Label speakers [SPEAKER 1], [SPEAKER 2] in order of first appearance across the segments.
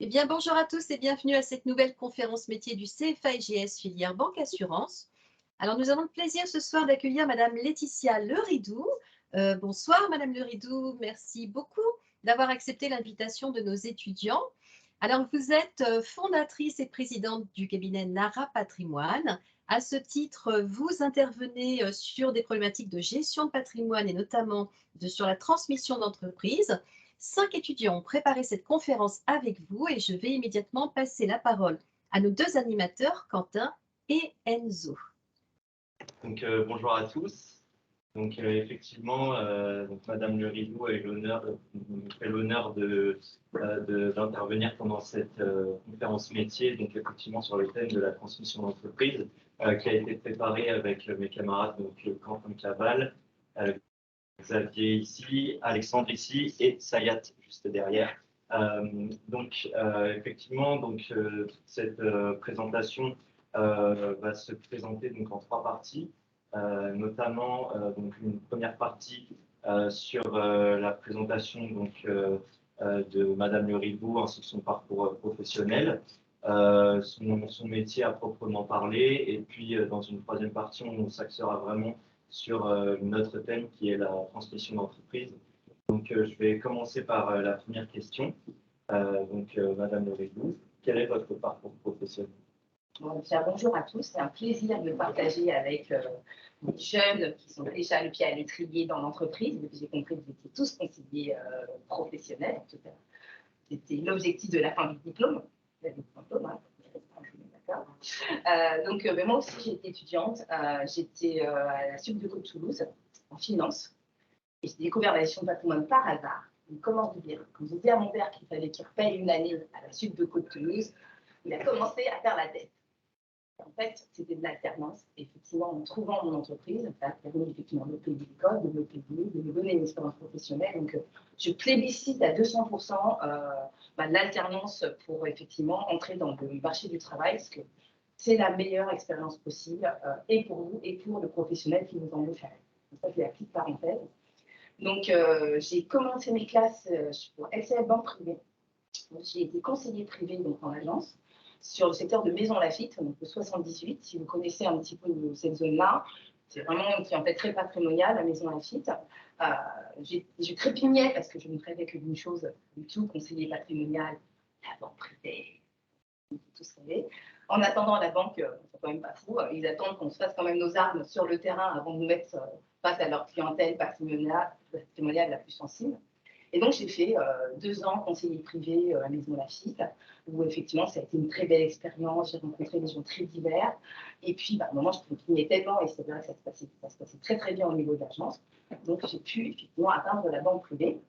[SPEAKER 1] Eh bien, bonjour à tous et bienvenue à cette nouvelle conférence métier du CFA-IGS filière banque assurance. Alors, nous avons le plaisir ce soir d'accueillir Madame Laetitia Leridou. Bonsoir Madame Leridou, merci beaucoup d'avoir accepté l'invitation de nos étudiants. Alors, vous êtes fondatrice et présidente du cabinet Nara Patrimoine. À ce titre, vous intervenez sur des problématiques de gestion de patrimoine et notamment sur la transmission d'entreprise. 5 étudiants ont préparé cette conférence avec vous et je vais immédiatement passer la parole à nos 2 animateurs, Quentin et Enzo.
[SPEAKER 2] Donc, bonjour à tous. Donc, effectivement, Madame Leridou nous fait l'honneur d'intervenir pendant cette conférence métier, donc effectivement sur le thème de la transmission d'entreprise, qui a été préparée avec mes camarades, donc Quentin Cabal, Xavier ici, Alexandre ici et Sayat juste derrière. Effectivement, cette présentation va se présenter donc en 3 parties, notamment donc une première partie sur la présentation de Madame Leridou ainsi que son parcours professionnel, son métier à proprement parler, et puis dans une troisième partie on s'axera vraiment sur notre thème qui est la transmission d'entreprise. Donc je vais commencer par la première question. Madame Leridou, quel est votre parcours professionnel?
[SPEAKER 3] Bonjour à tous, c'est un plaisir de partager avec les jeunes qui sont déjà le pied à l'étrier dans l'entreprise. J'ai compris que vous étiez tous conseillers professionnels, en tout cas. C'était l'objectif de la fin du diplôme. Vous avez le diplôme, hein, d'accord. Moi aussi, j'étais étudiante. J'étais à la Sup de Côte Toulouse, en finance. Et j'ai découvert la gestion de patrimoine par hasard. Donc, comment vous dire? Quand j'ai dit à mon père qu'il fallait qu'il repaye une année à la Sup de Côte Toulouse, il a commencé à faire la tête. En fait, c'était de l'alternance. Effectivement, en trouvant mon entreprise, ça a permis effectivement de payer l'école, de me payer, de me donner une expérience professionnelle. Donc, je plébiscite à 200% l'alternance pour effectivement entrer dans le marché du travail, parce que c'est la meilleure expérience possible, et pour vous et pour le professionnel qui vous embauche. Donc, ça, c'est la petite parenthèse. Donc, j'ai commencé mes classes pour LCL Banque Privée. J'ai été conseiller privé donc, en agence, sur le secteur de Maison Lafitte, donc le 78, si vous connaissez un petit peu cette zone-là. C'est vraiment en fait très patrimonial, la Maison Lafitte. Je trépignais parce que je ne rêvais que d'une chose, du tout, conseiller patrimonial, la banque privée, tout savez. En attendant, la banque, c'est quand même pas fou, ils attendent qu'on se fasse quand même nos armes sur le terrain avant de nous mettre face à leur clientèle patrimoniale la plus sensible. Et donc, j'ai fait 2 ans conseiller privé à Maison Lafitte, où effectivement, ça a été une très belle expérience. J'ai rencontré des gens très divers. Et puis, à un moment, je trépignais tellement, et c'est vrai que ça se passait très, très bien au niveau de l'agence. Donc, j'ai pu effectivement atteindre la banque privée.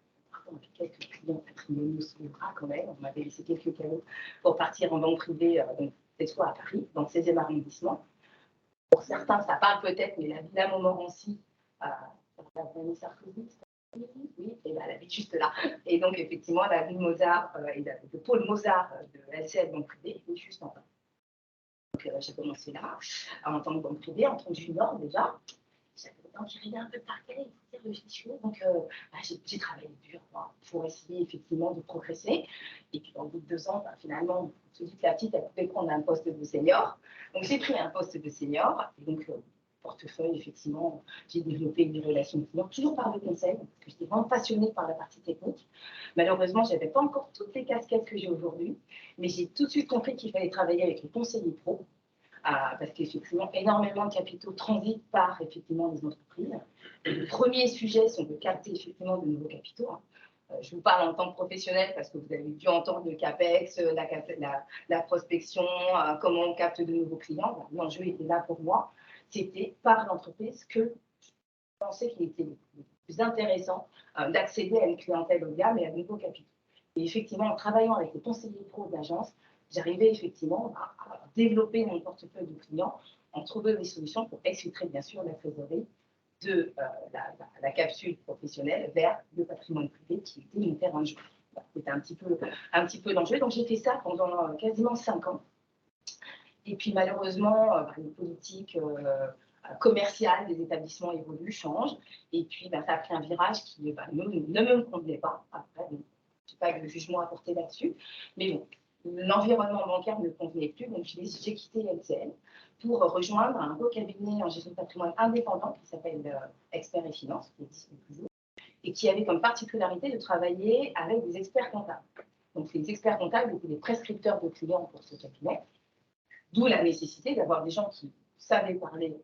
[SPEAKER 3] On avait quelques clients patrimoniaux sous le bras quand même. On m'avait laissé quelques cadeaux pour partir en banque privée, donc cette fois à Paris, dans le 16e arrondissement. Pour certains, ça parle peut-être, mais la Villa Montmorency, Sarkozy, oui, et elle habite juste là. Et donc, effectivement, la ville Mozart et le pôle Mozart de la LCL Banque Privée est juste en bas. Donc, j'ai commencé là, en tant que banque privée, en tant que junior déjà. J'avais envie un peu de parquet, il faut dire le gestion. Donc, j'ai travaillé dur pour essayer effectivement de progresser. Et puis, au bout de 2 ans, finalement, on se dit que la petite, elle pouvait prendre un poste de senior. Donc, j'ai pris un poste de senior. Et donc, portefeuille, effectivement, j'ai développé une relation client, toujours par le conseil, parce que j'étais vraiment passionnée par la partie technique. Malheureusement, je n'avais pas encore toutes les casquettes que j'ai aujourd'hui, mais j'ai tout de suite compris qu'il fallait travailler avec les conseillers pro, parce qu'effectivement, énormément de capitaux transitent par effectivement les entreprises. Et le premier sujet, c'est on veut capter effectivement de nouveaux capitaux. Je vous parle en tant que professionnel parce que vous avez dû entendre le CAPEX, la prospection, comment on capte de nouveaux clients. L'enjeu était là pour moi. C'était par l'entreprise que je pensais qu'il était le plus intéressant d'accéder à une clientèle haut de gamme et à de nouveaux capitaux. Et effectivement, en travaillant avec les conseillers pro d'agence, j'arrivais effectivement à développer mon portefeuille de clients, en trouver des solutions pour exfiltrer bien sûr la trésorerie de la capsule professionnelle vers le patrimoine privé qui était mon terrain de jeu. C'était un petit peu l'enjeu. Donc j'ai fait ça pendant quasiment 5 ans. Et puis malheureusement, les politiques commerciales des établissements évoluent, changent. Et puis ça a pris un virage qui ne me convenait pas. Après, je n'ai pas de jugement à porter là-dessus. Mais bon, l'environnement bancaire ne me convenait plus, donc j'ai quitté LCL pour rejoindre un beau cabinet en gestion de patrimoine indépendant qui s'appelle Expert et Finance, qui existe toujours, et qui avait comme particularité de travailler avec des experts comptables. Donc les experts comptables étaient des prescripteurs de clients pour ce cabinet, d'où la nécessité d'avoir des gens qui savaient parler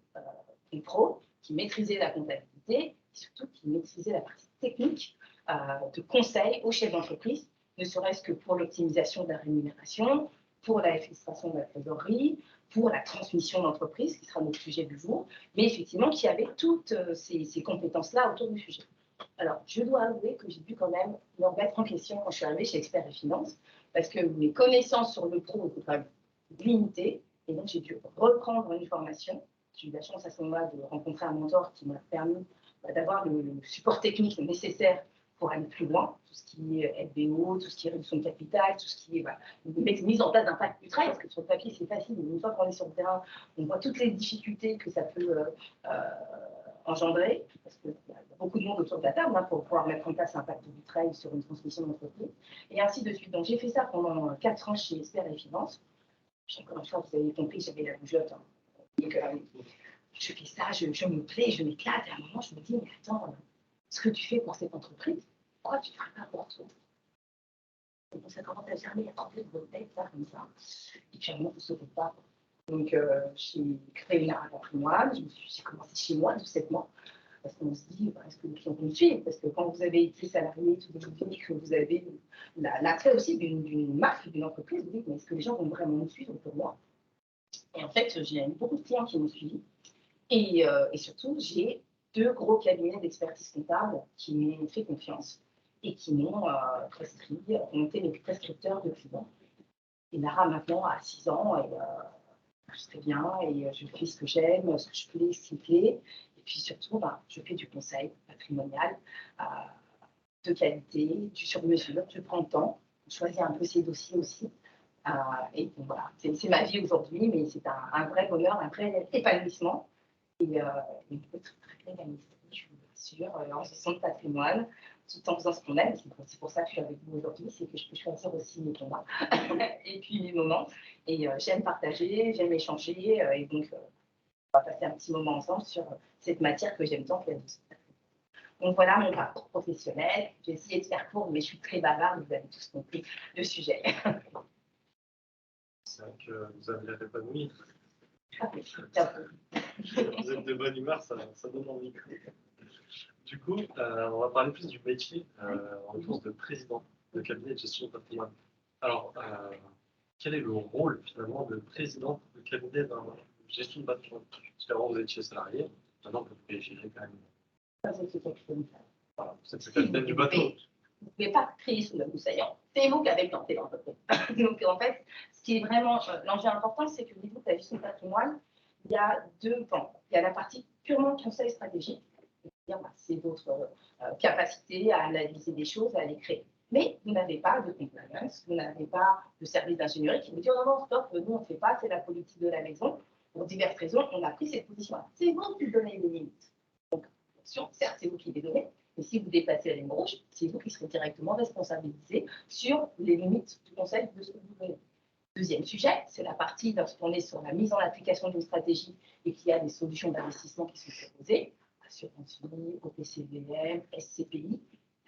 [SPEAKER 3] des pros, qui maîtrisaient la comptabilité, et surtout qui maîtrisaient la partie technique de conseil aux chefs d'entreprise, ne serait-ce que pour l'optimisation de la rémunération, pour la filtration de la trésorerie, pour la transmission d'entreprise, qui sera notre sujet du jour, mais effectivement qui avait toutes ces compétences-là autour du sujet. Alors, je dois avouer que j'ai dû quand même me remettre en question quand je suis arrivée chez Expert et Finance, parce que mes connaissances sur le pro étaient quand même limitées, et donc j'ai dû reprendre une formation. J'ai eu la chance à ce moment-là de rencontrer un mentor qui m'a permis d'avoir le support technique nécessaire pour aller plus loin, tout ce qui est LBO, tout ce qui est réduction de capital, tout ce qui est mise en place d'un pacte du travail, parce que sur le papier c'est facile, mais une fois qu'on est sur le terrain, on voit toutes les difficultés que ça peut engendrer, parce qu'il y a beaucoup de monde autour de la table pour pouvoir mettre en place un pacte du travail sur une transmission d'entreprise, et ainsi de suite. Donc j'ai fait ça pendant 4 ans chez Expert et Finance. Encore une fois, vous avez compris, j'avais la bougeotte. Donc, je fais ça, je me plais, je m'éclate, et à un moment je me dis, mais attends, ce que tu fais pour cette entreprise, pourquoi tu ne ferais pas pour toi? Et donc ça commence à germer, à trembler de votre tête, ça, comme ça. Et puis à un moment, vous ne sauvez pas. Donc j'ai créé une ARA patrimoine, j'ai commencé chez moi, tout 7 mois. Parce qu'on se dit, est-ce que les clients vont me suivre? Parce que quand vous avez été salarié, tout le monde dit que vous avez l'attrait aussi d'une marque, d'une entreprise, vous dites, mais est-ce que les gens vont vraiment me suivre pour moi? Et en fait, j'ai eu beaucoup de clients qui m'ont suivi. Et surtout, j'ai 2 gros cabinets d'expertise comptable qui m'ont fait confiance et qui m'ont prescrit, ont été mes prescripteurs de clients. Et Lara, maintenant, a 6 ans, et je très bien, et je fais ce que j'aime, ce que je plais, ce qui me plaît. Et puis surtout, je fais du conseil patrimonial de qualité, du sur-mesure, je prends le temps, je choisis un peu ces dossiers aussi. Et bon, voilà, c'est ma vie aujourd'hui, mais c'est un vrai bonheur, un vrai épanouissement. Et une très, très bien organisée, je vous assure, en gestion de patrimoine, tout en faisant ce qu'on aime. C'est pour ça que je suis avec vous aujourd'hui, c'est que je peux choisir aussi mes combats et puis mes moments. Et j'aime partager, j'aime échanger. Et donc, on va passer un petit moment ensemble sur cette matière que j'aime tant, qui est la gestion de patrimoine. Donc voilà mon parcours professionnel. J'ai essayé de faire court, mais je suis très bavarde, vous avez tous compris le sujet.
[SPEAKER 4] C'est vrai que vous avez l'air épanoui.
[SPEAKER 3] Ah, oui,
[SPEAKER 4] Vous êtes de bonne humeur, ça donne envie. Du coup, on va parler plus du métier en tant que président de cabinet de gestion de patrimoine. Alors, quel est le rôle finalement de président de cabinet de gestion de patrimoine? Parce qu'avant vous étiez salarié, maintenant vous pouvez gérer quand même.
[SPEAKER 3] ça, c'est quelque chose.
[SPEAKER 4] Voilà, vous êtes le capitaine du bateau.
[SPEAKER 3] Vous ne pouvez pas crier sous le moussaillant. C'est vous qui avez planté l'entreprise. Donc, en fait, ce qui est vraiment l'enjeu important, c'est que au niveau de la gestion de patrimoine, il y a 2 pans. Il y a la partie purement conseil stratégique, c'est votre capacité à analyser des choses, à les créer. Mais vous n'avez pas de compliance, vous n'avez pas de service d'ingénierie qui vous dit, oh non, stop, nous on ne fait pas, c'est la politique de la maison. Pour diverses raisons, on a pris cette position-là. C'est vous qui donnez les limites. Donc, certes, c'est vous qui les donnez, mais si vous dépassez la ligne rouge, c'est vous qui serez directement responsabilisé sur les limites du conseil de ce que vous donnez. Deuxième sujet, c'est la partie lorsqu'on est sur la mise en application d'une stratégie et qu'il y a des solutions d'investissement qui sont proposées, assurance vie, OPCVM, SCPI,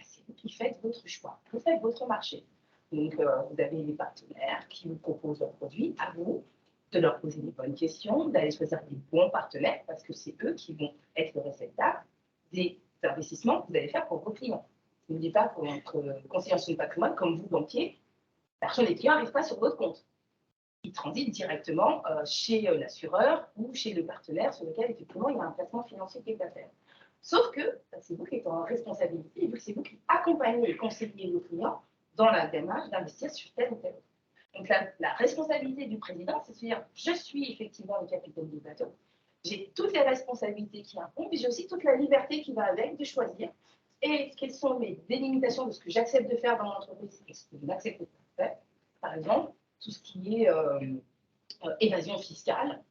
[SPEAKER 3] c'est vous qui faites votre choix, vous faites votre marché. Donc, vous avez des partenaires qui vous proposent leurs produits, à vous de leur poser les bonnes questions, d'aller choisir des bons partenaires, parce que c'est eux qui vont être le réceptacle des investissements que vous allez faire pour vos clients. N'oubliez pas pour votre conseiller en gestion de patrimoine, comme vous, banquier, l'argent des clients n'arrive pas sur votre compte. Il transite directement chez l'assureur ou chez le partenaire sur lequel, effectivement, il y a un placement financier qui est à faire. Sauf que c'est vous qui êtes en responsabilité, et c'est vous qui accompagnez et conseillez vos clients dans la démarche d'investir sur tel ou tel. Donc, la responsabilité du président, c'est de se dire, je suis effectivement le capitaine du bateau, j'ai toutes les responsabilités qui incombent, mais j'ai aussi toute la liberté qui va avec de choisir et quelles sont mes délimitations de ce que j'accepte de faire dans mon entreprise et ce que je n'accepte pas de faire. Par exemple, tout ce qui est évasion fiscale,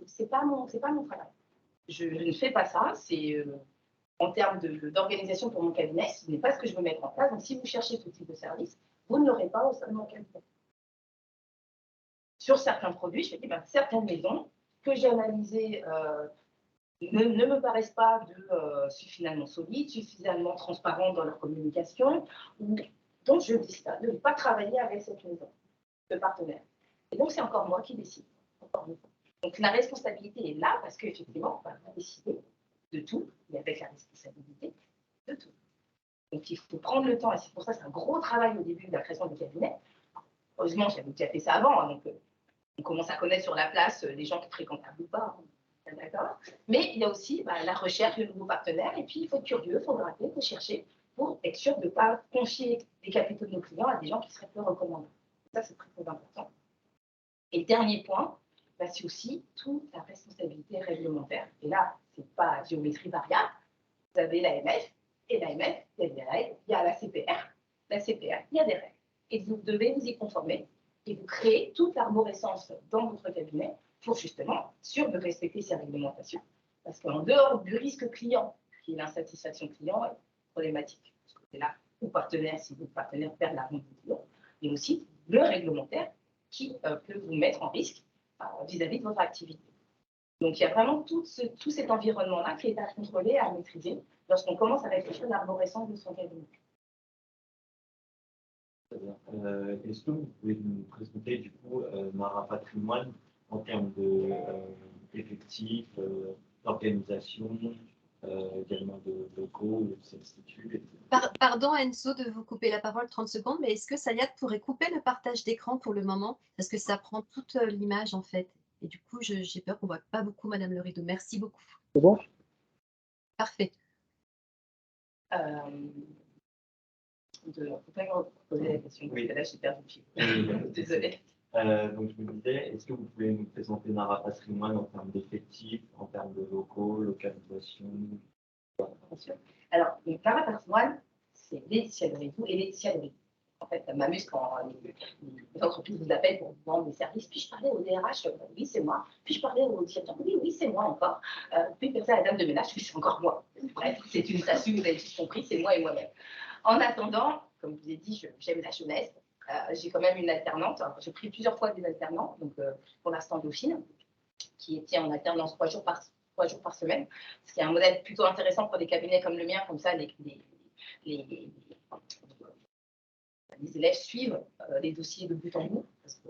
[SPEAKER 3] c'est pas mon travail. Je ne fais pas ça. C'est en termes d'organisation pour mon cabinet, ce n'est pas ce que je veux mettre en place. Donc, si vous cherchez tout type de service, vous ne l'aurez pas au sein de mon cabinet. Sur certains produits, je me dis, certaines maisons que j'ai analysées ne me paraissent pas suffisamment solides, suffisamment transparentes dans leur communication, donc je décide de ne pas travailler avec cette maison de partenaire. Et donc, c'est encore moi qui décide. Donc, la responsabilité est là parce qu'effectivement, on va décider de tout, mais avec la responsabilité de tout. Donc, il faut prendre le temps, et c'est pour ça que c'est un gros travail au début de la création du cabinet. Heureusement, j'avais déjà fait ça avant, donc on commence à connaître sur la place les gens qui fréquentables ou pas. D'accord. Mais il y a aussi la recherche de nouveaux partenaires, et puis il faut être curieux, il faut gratter, il faut chercher pour être sûr de ne pas confier les capitaux de nos clients à des gens qui seraient peu recommandés. Ça, c'est très, très important. Et le dernier point, c'est aussi toute la responsabilité réglementaire. Et là, ce n'est pas géométrie variable. Vous avez l'AMF, et l'AMF, il y a des règles, il y a la CPR. La CPR, il y a des règles. Et vous devez vous y conformer. Et vous créez toute l'arborescence dans votre cabinet pour justement sûr de respecter ces réglementations. Parce qu'en dehors du risque client, qui est l'insatisfaction client, est problématique. Ce côté-là, ou partenaire, si votre partenaire perd la vente du client, mais aussi le réglementaire qui peut vous mettre en risque vis-à-vis de votre activité. Donc, il y a vraiment tout cet environnement-là qui est à contrôler, à maîtriser lorsqu'on commence à réfléchir à l'arborescence de son cabinet.
[SPEAKER 2] Est-ce que vous pouvez nous présenter du coup Nara Patrimoine en termes d'effectifs, d'organisation, également de locaux, de s'instituts,
[SPEAKER 1] Pardon Enzo de vous couper la parole 30 secondes, mais est-ce que Sayat pourrait couper le partage d'écran pour le moment? Parce que ça prend toute l'image en fait. Et du coup, j'ai peur qu'on ne voit pas beaucoup Madame Le Rideau. Merci beaucoup.
[SPEAKER 5] C'est bon?
[SPEAKER 1] Parfait.
[SPEAKER 3] Vous pouvez me reposer la question, parce que là, j'ai perdu le fil. Désolée.
[SPEAKER 2] Donc, je me disais, est-ce que vous pouvez nous présenter Nara Patrimoine en termes d'effectifs, en termes de locaux, localisation?
[SPEAKER 3] Bien sûr. Alors, Nara Patrimoine, c'est Laetitia Le Rideau et Laetitia Le Rideau. En fait, ça m'amuse quand les entreprises vous appellent pour vous vendre des services. Puis je parlais au DRH, oui, c'est moi. Puis je parlais au directeur, oui, c'est moi encore. Puis je à la dame de ménage, oui, c'est encore moi. Bref, c'est une SASU, vous avez tous compris, c'est moi et moi-même. En attendant, comme je vous ai dit, j'aime la jeunesse. J'ai quand même une alternante. J'ai pris plusieurs fois des alternants, donc pour l'instant Dauphine, qui était en alternance 3 jours par semaine, ce qui est un modèle plutôt intéressant pour des cabinets comme le mien, comme ça les élèves suivent les dossiers de bout en bout, parce que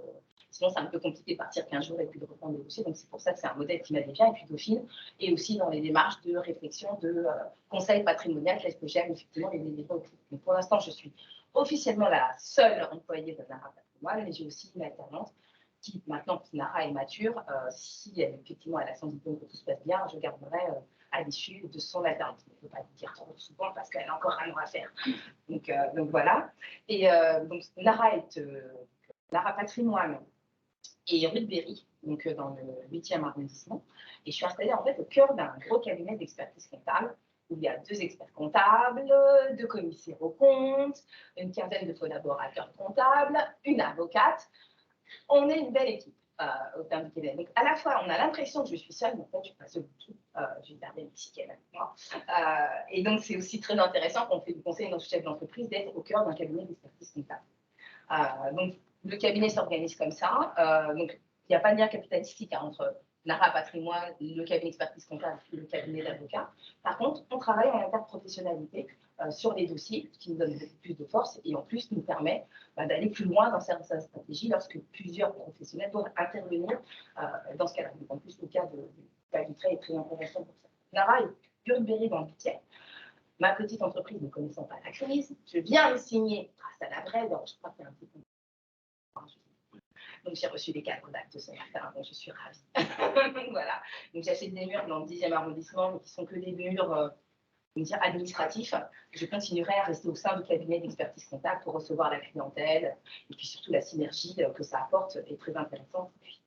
[SPEAKER 3] sinon c'est un peu compliqué de partir 15 jours et puis de reprendre les dossiers, donc c'est pour ça que c'est un modèle qui m'allait bien, et puis Dauphine, et aussi dans les démarches de réflexion, de conseil patrimonial, qu'est-ce que j'aime effectivement les éléments. Donc pour l'instant, je suis officiellement la seule employée de Nara Patrimoine, mais j'ai aussi une alternante qui, maintenant que Nara est mature, si effectivement elle a son diplôme, que tout se passe bien, je garderai à l'issue de son alternance. Il ne faut pas le dire trop souvent parce qu'elle a encore un an à faire. Donc voilà. Et donc Nara Patrimoine et rue de Berry, donc dans le 8e arrondissement. Et je suis installée en fait au cœur d'un gros cabinet d'expertise comptable où il y a 2 experts comptables, 2 commissaires aux comptes, une quinzaine de collaborateurs comptables, une avocate. On est une belle équipe au sein du cabinet. Donc à la fois, on a l'impression que je suis seule, mais en fait, je ne suis pas seule du tout. J'ai gardé une petite avec moi. Et donc, c'est aussi très intéressant quand on fait du conseil dans ce chef d'entreprise d'être au cœur d'un cabinet d'expertise comptable. Donc, le cabinet s'organise comme ça. Donc, il n'y a pas de lien capitalistique entre Nara Patrimoine, le cabinet d'expertise comptable et le cabinet d'avocat. Par contre, on travaille en interprofessionnalité sur les dossiers, ce qui nous donne beaucoup plus de force et en plus nous permet d'aller plus loin dans certaines stratégies lorsque plusieurs professionnels doivent intervenir dans ce cas-là. En plus, le cas du trait est très intéressant pour ça. Nara est Burberry dans le 8e. Ma petite entreprise ne connaissant pas la crise, je viens de signer grâce à la Brède. Je crois qu'il y a un petit peu. Donc, j'ai reçu des cadres d'actes ce matin, donc je suis ravie. Voilà. Donc, j'achète des murs dans le 10e arrondissement, mais qui sont que des murs administratifs. Je continuerai à rester au sein du cabinet d'expertise comptable pour recevoir la clientèle et puis surtout la synergie que ça apporte est très intéressante. Puis,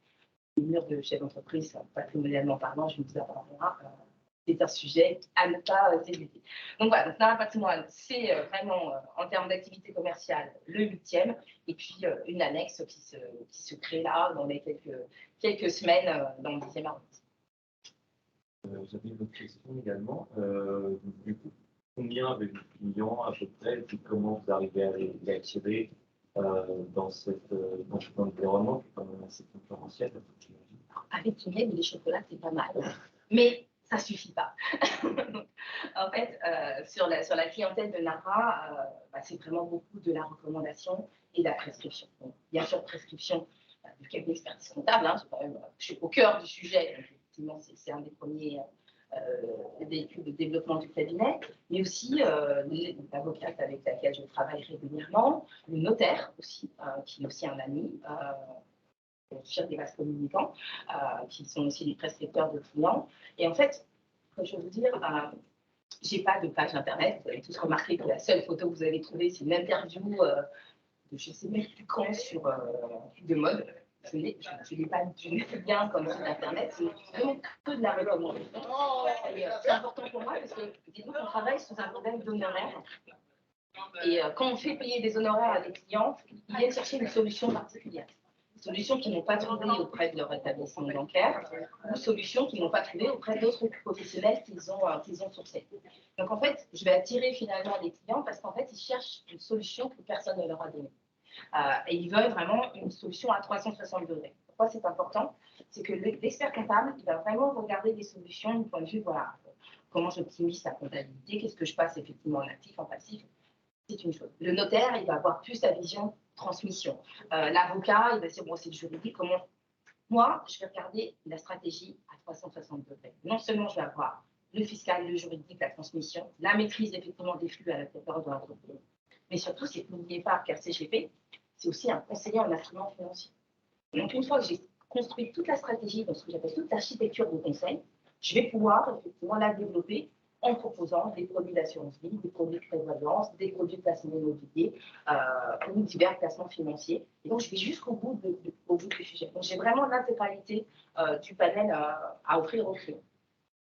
[SPEAKER 3] les murs de chef d'entreprise, patrimonialement parlant, je vous apprendrai. C'est un sujet à ne pas éviter. Donc voilà, donc Nara Patrimoine, c'est vraiment en termes d'activité commerciale le 8e, et puis une annexe qui se crée là dans les quelques semaines dans le 10e arrondissement.
[SPEAKER 2] J'avais une autre question également. Du coup, combien avez-vous de clients à peu près, et puis comment vous arrivez à les attirer dans cet environnement qui est quand même assez concurrentiel, j'imagine.
[SPEAKER 3] Avec du miel et des chocolats, c'est pas mal. Mais ça suffit pas. En fait, sur la clientèle de Nara, c'est vraiment beaucoup de la recommandation et de la prescription. Donc, bien sûr, prescription du cabinet d'expertise comptable. Hein, je suis au cœur du sujet. Donc, effectivement, c'est un des premiers véhicules de développement du cabinet. Mais aussi l'avocate avec laquelle je travaille régulièrement, le notaire aussi, qui est aussi un ami. Sur des vases communicants, qui sont aussi des prescripteurs de clients. Et en fait, comme je veux vous dire, je n'ai pas de page internet. Vous avez tous remarqué que la seule photo que vous avez trouvée, c'est une interview de je ne sais même plus quand sur de mode. Je n'ai pas du lien comme sur internet, c'est vraiment que de la recommandation. C'est important pour moi parce que dites-vous qu'on travaille sous un modèle d'honoraires. Et quand on fait payer des honoraires à des clients, ils viennent chercher une solution particulière. Solutions qu'ils n'ont pas trouvées auprès de leur établissement bancaire ou solutions qu'ils n'ont pas trouvées auprès d'autres professionnels qu'ils ont sourcés. Donc en fait, je vais attirer finalement les clients parce qu'en fait, ils cherchent une solution que personne ne leur a donnée. Et ils veulent vraiment une solution à 360 degrés. Pourquoi c'est important? C'est que l'expert comptable, il va vraiment regarder des solutions du point de vue, voilà, comment j'optimise sa comptabilité, qu'est-ce que je passe effectivement en actif, en passif. C'est une chose. Le notaire, il va avoir plus sa vision transmission. L'avocat, il va se dire, bon, c'est le juridique, comment... Moi, je vais regarder la stratégie à 360 degrés. Non seulement je vais avoir le fiscal, le juridique, la transmission, la maîtrise effectivement des flux à l'intérieur de l'entreprise, mais surtout, c'est n'oubliez pas qu'RCGP, c'est aussi un conseiller en instruments financiers. Donc, une fois que j'ai construit toute la stratégie, donc ce que j'appelle toute l'architecture de conseil, je vais pouvoir effectivement la développer en proposant des produits d'assurance vie, des produits de prévoyance, des produits de placement immobilier ou divers placements financiers. Et donc, je vais jusqu'au bout, au bout du sujet. Donc, j'ai vraiment l'intégralité du panel à offrir aux clients.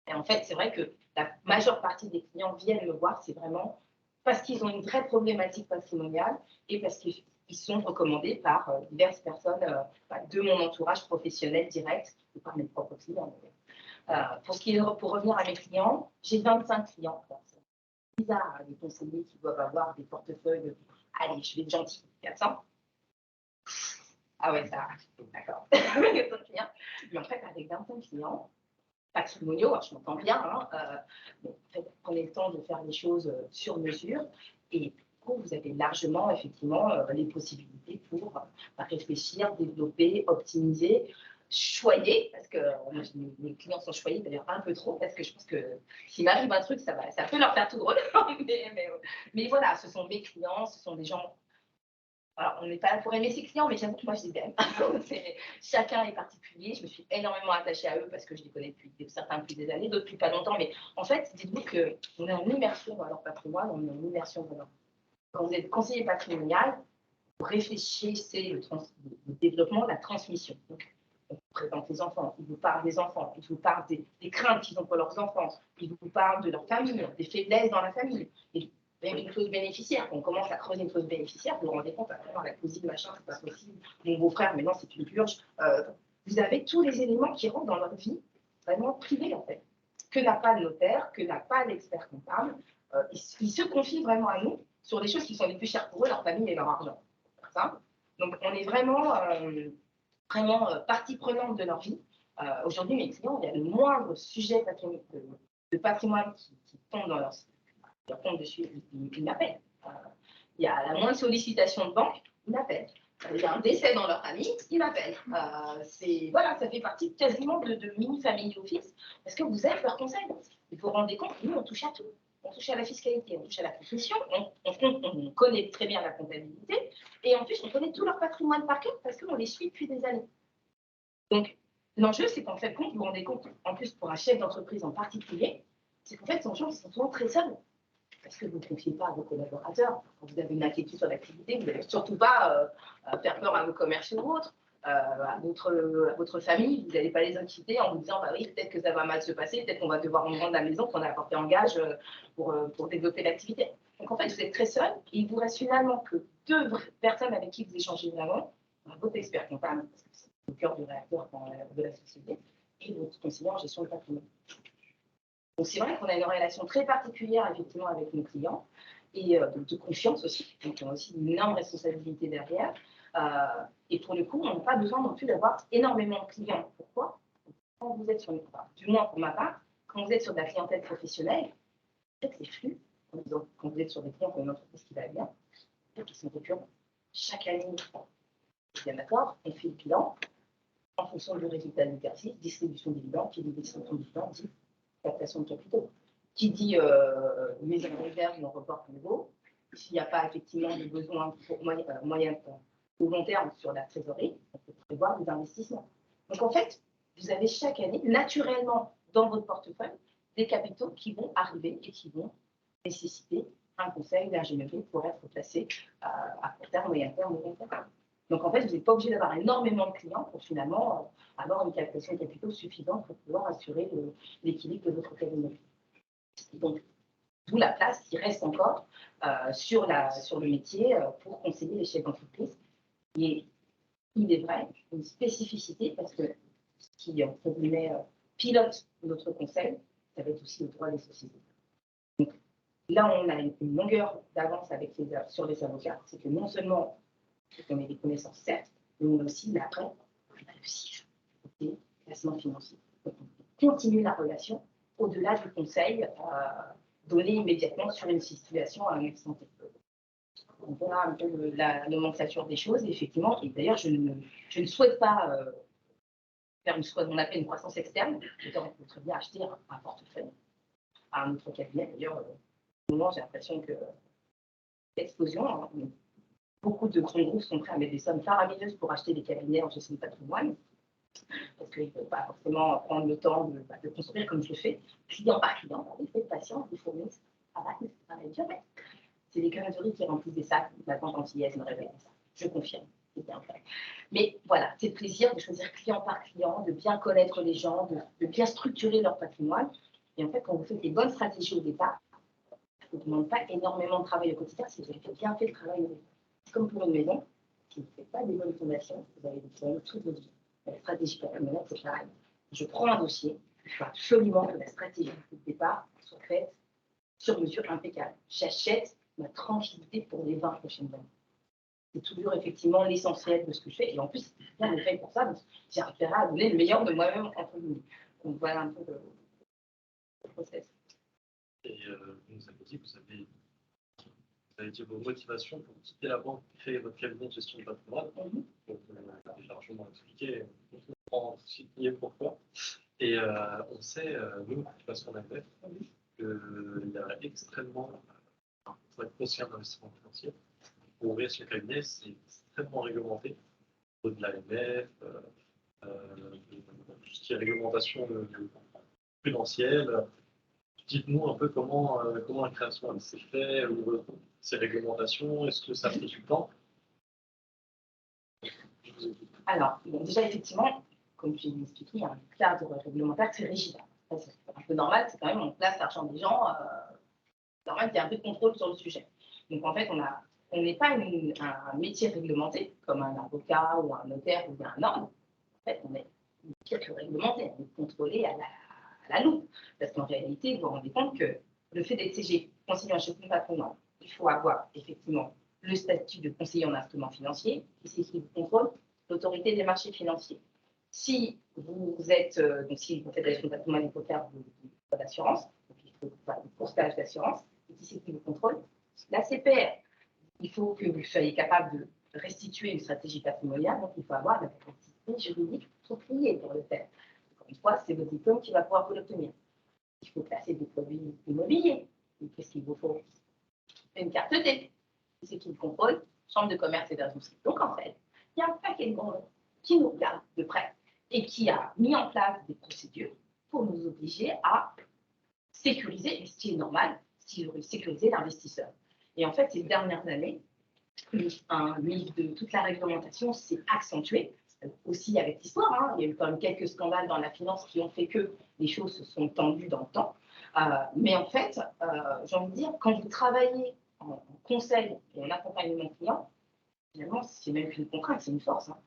[SPEAKER 3] Et en fait, c'est vrai que la majeure partie des clients viennent me voir, c'est vraiment parce qu'ils ont une vraie problématique patrimoniale et parce qu'ils sont recommandés par diverses personnes de mon entourage professionnel direct ou par mes propres clients. Pour revenir à mes clients, j'ai 25 clients. C'est bizarre, les conseillers qui doivent avoir des portefeuilles. Allez, je vais être gentil, 400. Ah ouais, ça, d'accord. Mais en fait, avec 25 clients patrimoniaux, alors je m'entends bien, hein, en fait, prenez le temps de faire les choses sur mesure et vous avez largement, effectivement, les possibilités pour réfléchir, développer, optimiser, choyer, parce que mes clients sont choyés d'ailleurs un peu trop, parce que je pense que s'il m'arrive un truc, ça peut leur faire tout drôle. mais voilà, ce sont mes clients, ce sont des gens. Alors, on n'est pas là pour aimer ses clients, mais j'avoue que moi, je les aime. Chacun est particulier. Je me suis énormément attachée à eux parce que je les connais depuis certains depuis des années, d'autres depuis pas longtemps. Mais en fait, dites-vous qu'on est en immersion dans leur patrimoine, on est en immersion dans leur... Quand vous êtes conseiller patrimonial, vous réfléchissez le développement, la transmission. Donc, on vous présente les enfants, ils vous parlent des enfants, ils vous parlent des craintes qu'ils ont pour leurs enfants, ils vous parlent de leur famille, des faiblesses dans la famille. Et même une clause bénéficiaire, quand on commence à creuser une clause bénéficiaire, vous vous rendez compte, la cousine, machin, c'est pas possible, mon beau-frère, maintenant c'est une purge. Vous avez tous les éléments qui rentrent dans leur vie, vraiment privée en fait, que n'a pas le notaire, que n'a pas l'expert comptable. Ils se confient vraiment à nous sur les choses qui sont les plus chères pour eux, leur famille et leur argent. Ça. Donc on est vraiment, partie prenante de leur vie. Aujourd'hui, mes clients, il y a le moindre sujet de patrimoine qui tombe dans leur compte dessus, ils m'appellent. Il y a la moindre sollicitation de banque, ils m'appellent. Il y a un décès dans leur famille, ils m'appellent. Voilà, ça fait partie quasiment de mini-family office parce que vous êtes leur conseil. Vous vous rendez compte, nous, on touche à tout. On touche à la fiscalité, on touche à la transmission, on connaît très bien la comptabilité et en plus, on connaît tout leur patrimoine par cœur parce qu'on les suit depuis des années. Donc, l'enjeu, c'est qu'en fait, vous vous rendez compte, en plus pour un chef d'entreprise en particulier, c'est qu'en fait, ces gens sont souvent très seuls. Parce que vous ne confiez pas à vos collaborateurs. Quand vous avez une inquiétude sur l'activité, vous n'allez surtout pas faire peur à vos commerciaux ou autres, à votre famille. Vous n'allez pas les inquiéter en vous disant bah oui, peut-être que ça va mal se passer, peut-être qu'on va devoir nous rendre la maison qu'on a apporté en gage pour développer l'activité. Donc en fait, vous êtes très seul et il vous reste finalement que deux personnes avec qui vous échangez vraiment, votre expert comptable, parce que c'est le cœur du réacteur de la société, et votre conseiller en gestion de patrimoine. Donc c'est vrai qu'on a une relation très particulière effectivement avec nos clients et de confiance aussi. Donc, on a aussi une énorme responsabilité derrière. Et pour le coup, on n'a pas besoin non plus d'avoir énormément de clients. Pourquoi? Quand vous êtes sur une, enfin, du moins pour ma part, quand vous êtes sur de la clientèle professionnelle, en fait, les flux, quand vous êtes sur des clients pour une entreprise qui va bien, qui sont récurrents. Chaque année, bien d'accord, on fait le bilan en fonction du résultat de l'exercice, distribution des bilans, qui dit distribution des bilans, dit captation de capitaux. Qui dit mise en réserve, on reporte nouveau. S'il n'y a pas effectivement de besoin pour moyen ou long terme sur la trésorerie, on peut prévoir des investissements. Donc en fait, vous avez chaque année, naturellement, dans votre portefeuille, des capitaux qui vont arriver et qui vont nécessiter un conseil d'ingénierie pour être placé à court terme, moyen terme ou long terme. Donc en fait, vous n'êtes pas obligé d'avoir énormément de clients pour finalement avoir une captation de capitaux suffisante pour pouvoir assurer l'équilibre de votre cabinet. Donc, d'où la place qui reste encore sur le métier pour conseiller les chefs d'entreprise. Et il est vrai, une spécificité, parce que ce qui, entre guillemets, pilote notre conseil, ça va être aussi le droit des sociétés. Donc, là, on a une longueur d'avance sur les avocats, c'est que non seulement on a des connaissances, certes, mais on a aussi l'après, on a le CIF, le placement financier. Donc, on continue la relation au-delà du conseil donné immédiatement sur une situation à un instant T. Donc, voilà un peu la nomenclature des choses, effectivement. Et d'ailleurs, je ne souhaite pas faire ce qu'on appelle une croissance externe. On peut très bien acheter un portefeuille à un autre cabinet. D'ailleurs, au moment, j'ai l'impression que l'explosion, hein, beaucoup de grands groupes sont prêts à mettre des sommes faramineuses pour acheter des cabinets en gestion de patrimoine, parce qu'ils ne peuvent pas forcément prendre le temps de construire comme je le fais, client par client. Il faut être patient, il faut mieux travailler dur. C'est les conneries qui remplissent des sacs. La tante antillaise me révèle ça. Je confirme. C'est bien fait. Mais voilà, c'est le plaisir de choisir client par client, de bien connaître les gens, de bien structurer leur patrimoine. Et en fait, quand vous faites des bonnes stratégies au départ, ça ne vous demande pas énormément de travail au quotidien si vous avez bien fait le travail au départ. C'est comme pour une maison, si vous ne faites pas des bonnes fondations, vous avez des problèmes toute votre vie. La stratégie patrimoniale, c'est pareil. Je prends un dossier, il faut absolument que la stratégie de départ soit faite sur mesure impeccable. J'achète ma tranquillité pour les 20 prochaines années. C'est toujours effectivement l'essentiel de ce que je fais. Et en plus, c'est bien le fait pour ça, donc j'ai intérêt à donner le meilleur de moi-même entre nous. Donc voilà un peu le process.
[SPEAKER 4] Et vous nous avez dit que vous avez dit vos motivations pour quitter la banque et créer votre cabinet de gestion de patrimoine. Donc, vous avez largement expliqué, on comprend aussi pourquoi. Et on sait, nous, parce qu'on a fait, qu'il y a extrêmement, pour être conseiller d'investissement financier, pour ouvrir ce cabinet, c'est extrêmement réglementé, de l'AMF, tout ce qui est réglementation prudentielle. Dites-nous un peu comment la création s'est faite, ces réglementations, est-ce que ça fait du temps?
[SPEAKER 3] Alors, bon, déjà, effectivement, comme je l'ai expliqué, il y a un cadre réglementaire très rigide. C'est un peu normal, c'est quand même on place l'argent des gens, normal qu'il y ait un peu de contrôle sur le sujet. Donc en fait, on n'est pas un métier réglementé, comme un avocat ou un notaire ou un ordre. En fait, on est un métier réglementé, on est contrôlé à la loupe. Parce qu'en réalité, vous vous rendez compte que le fait d'être CG, conseiller en gestion de patrimoine, il faut avoir effectivement le statut de conseiller en instruments financiers, et c'est ce qui vous contrôle, l'autorité des marchés financiers. Si vous êtes, donc si vous faites de la gestion de patrimoine, il faut faire d'assurance, donc il faut faire du courtage d'assurance, et qui c'est qui vous contrôle? La CPR. Il faut que vous soyez capable de restituer une stratégie patrimoniale, donc il faut avoir la capacité juridique appropriée pour le faire. Encore une fois, c'est votre diplôme qui va pouvoir vous l'obtenir. Il faut placer des produits immobiliers. Qu'est-ce qu'il vous faut? Une carte T. C'est qui le contrôle? Chambre de commerce et d'industrie. Donc en fait, il y a un paquet de monde qui nous regarde de près et qui a mis en place des procédures pour nous obliger à sécuriser, ce qui est normal, sécuriser l'investisseur. Et en fait, ces dernières années, un livre de toute la réglementation s'est accentué, aussi avec l'histoire. Hein. Il y a eu quand même quelques scandales dans la finance qui ont fait que les choses se sont tendues dans le temps. Mais en fait, j'ai envie de dire, quand vous travaillez en conseil et en accompagnement client, finalement, c'est même plus une contrainte, c'est une force. Hein.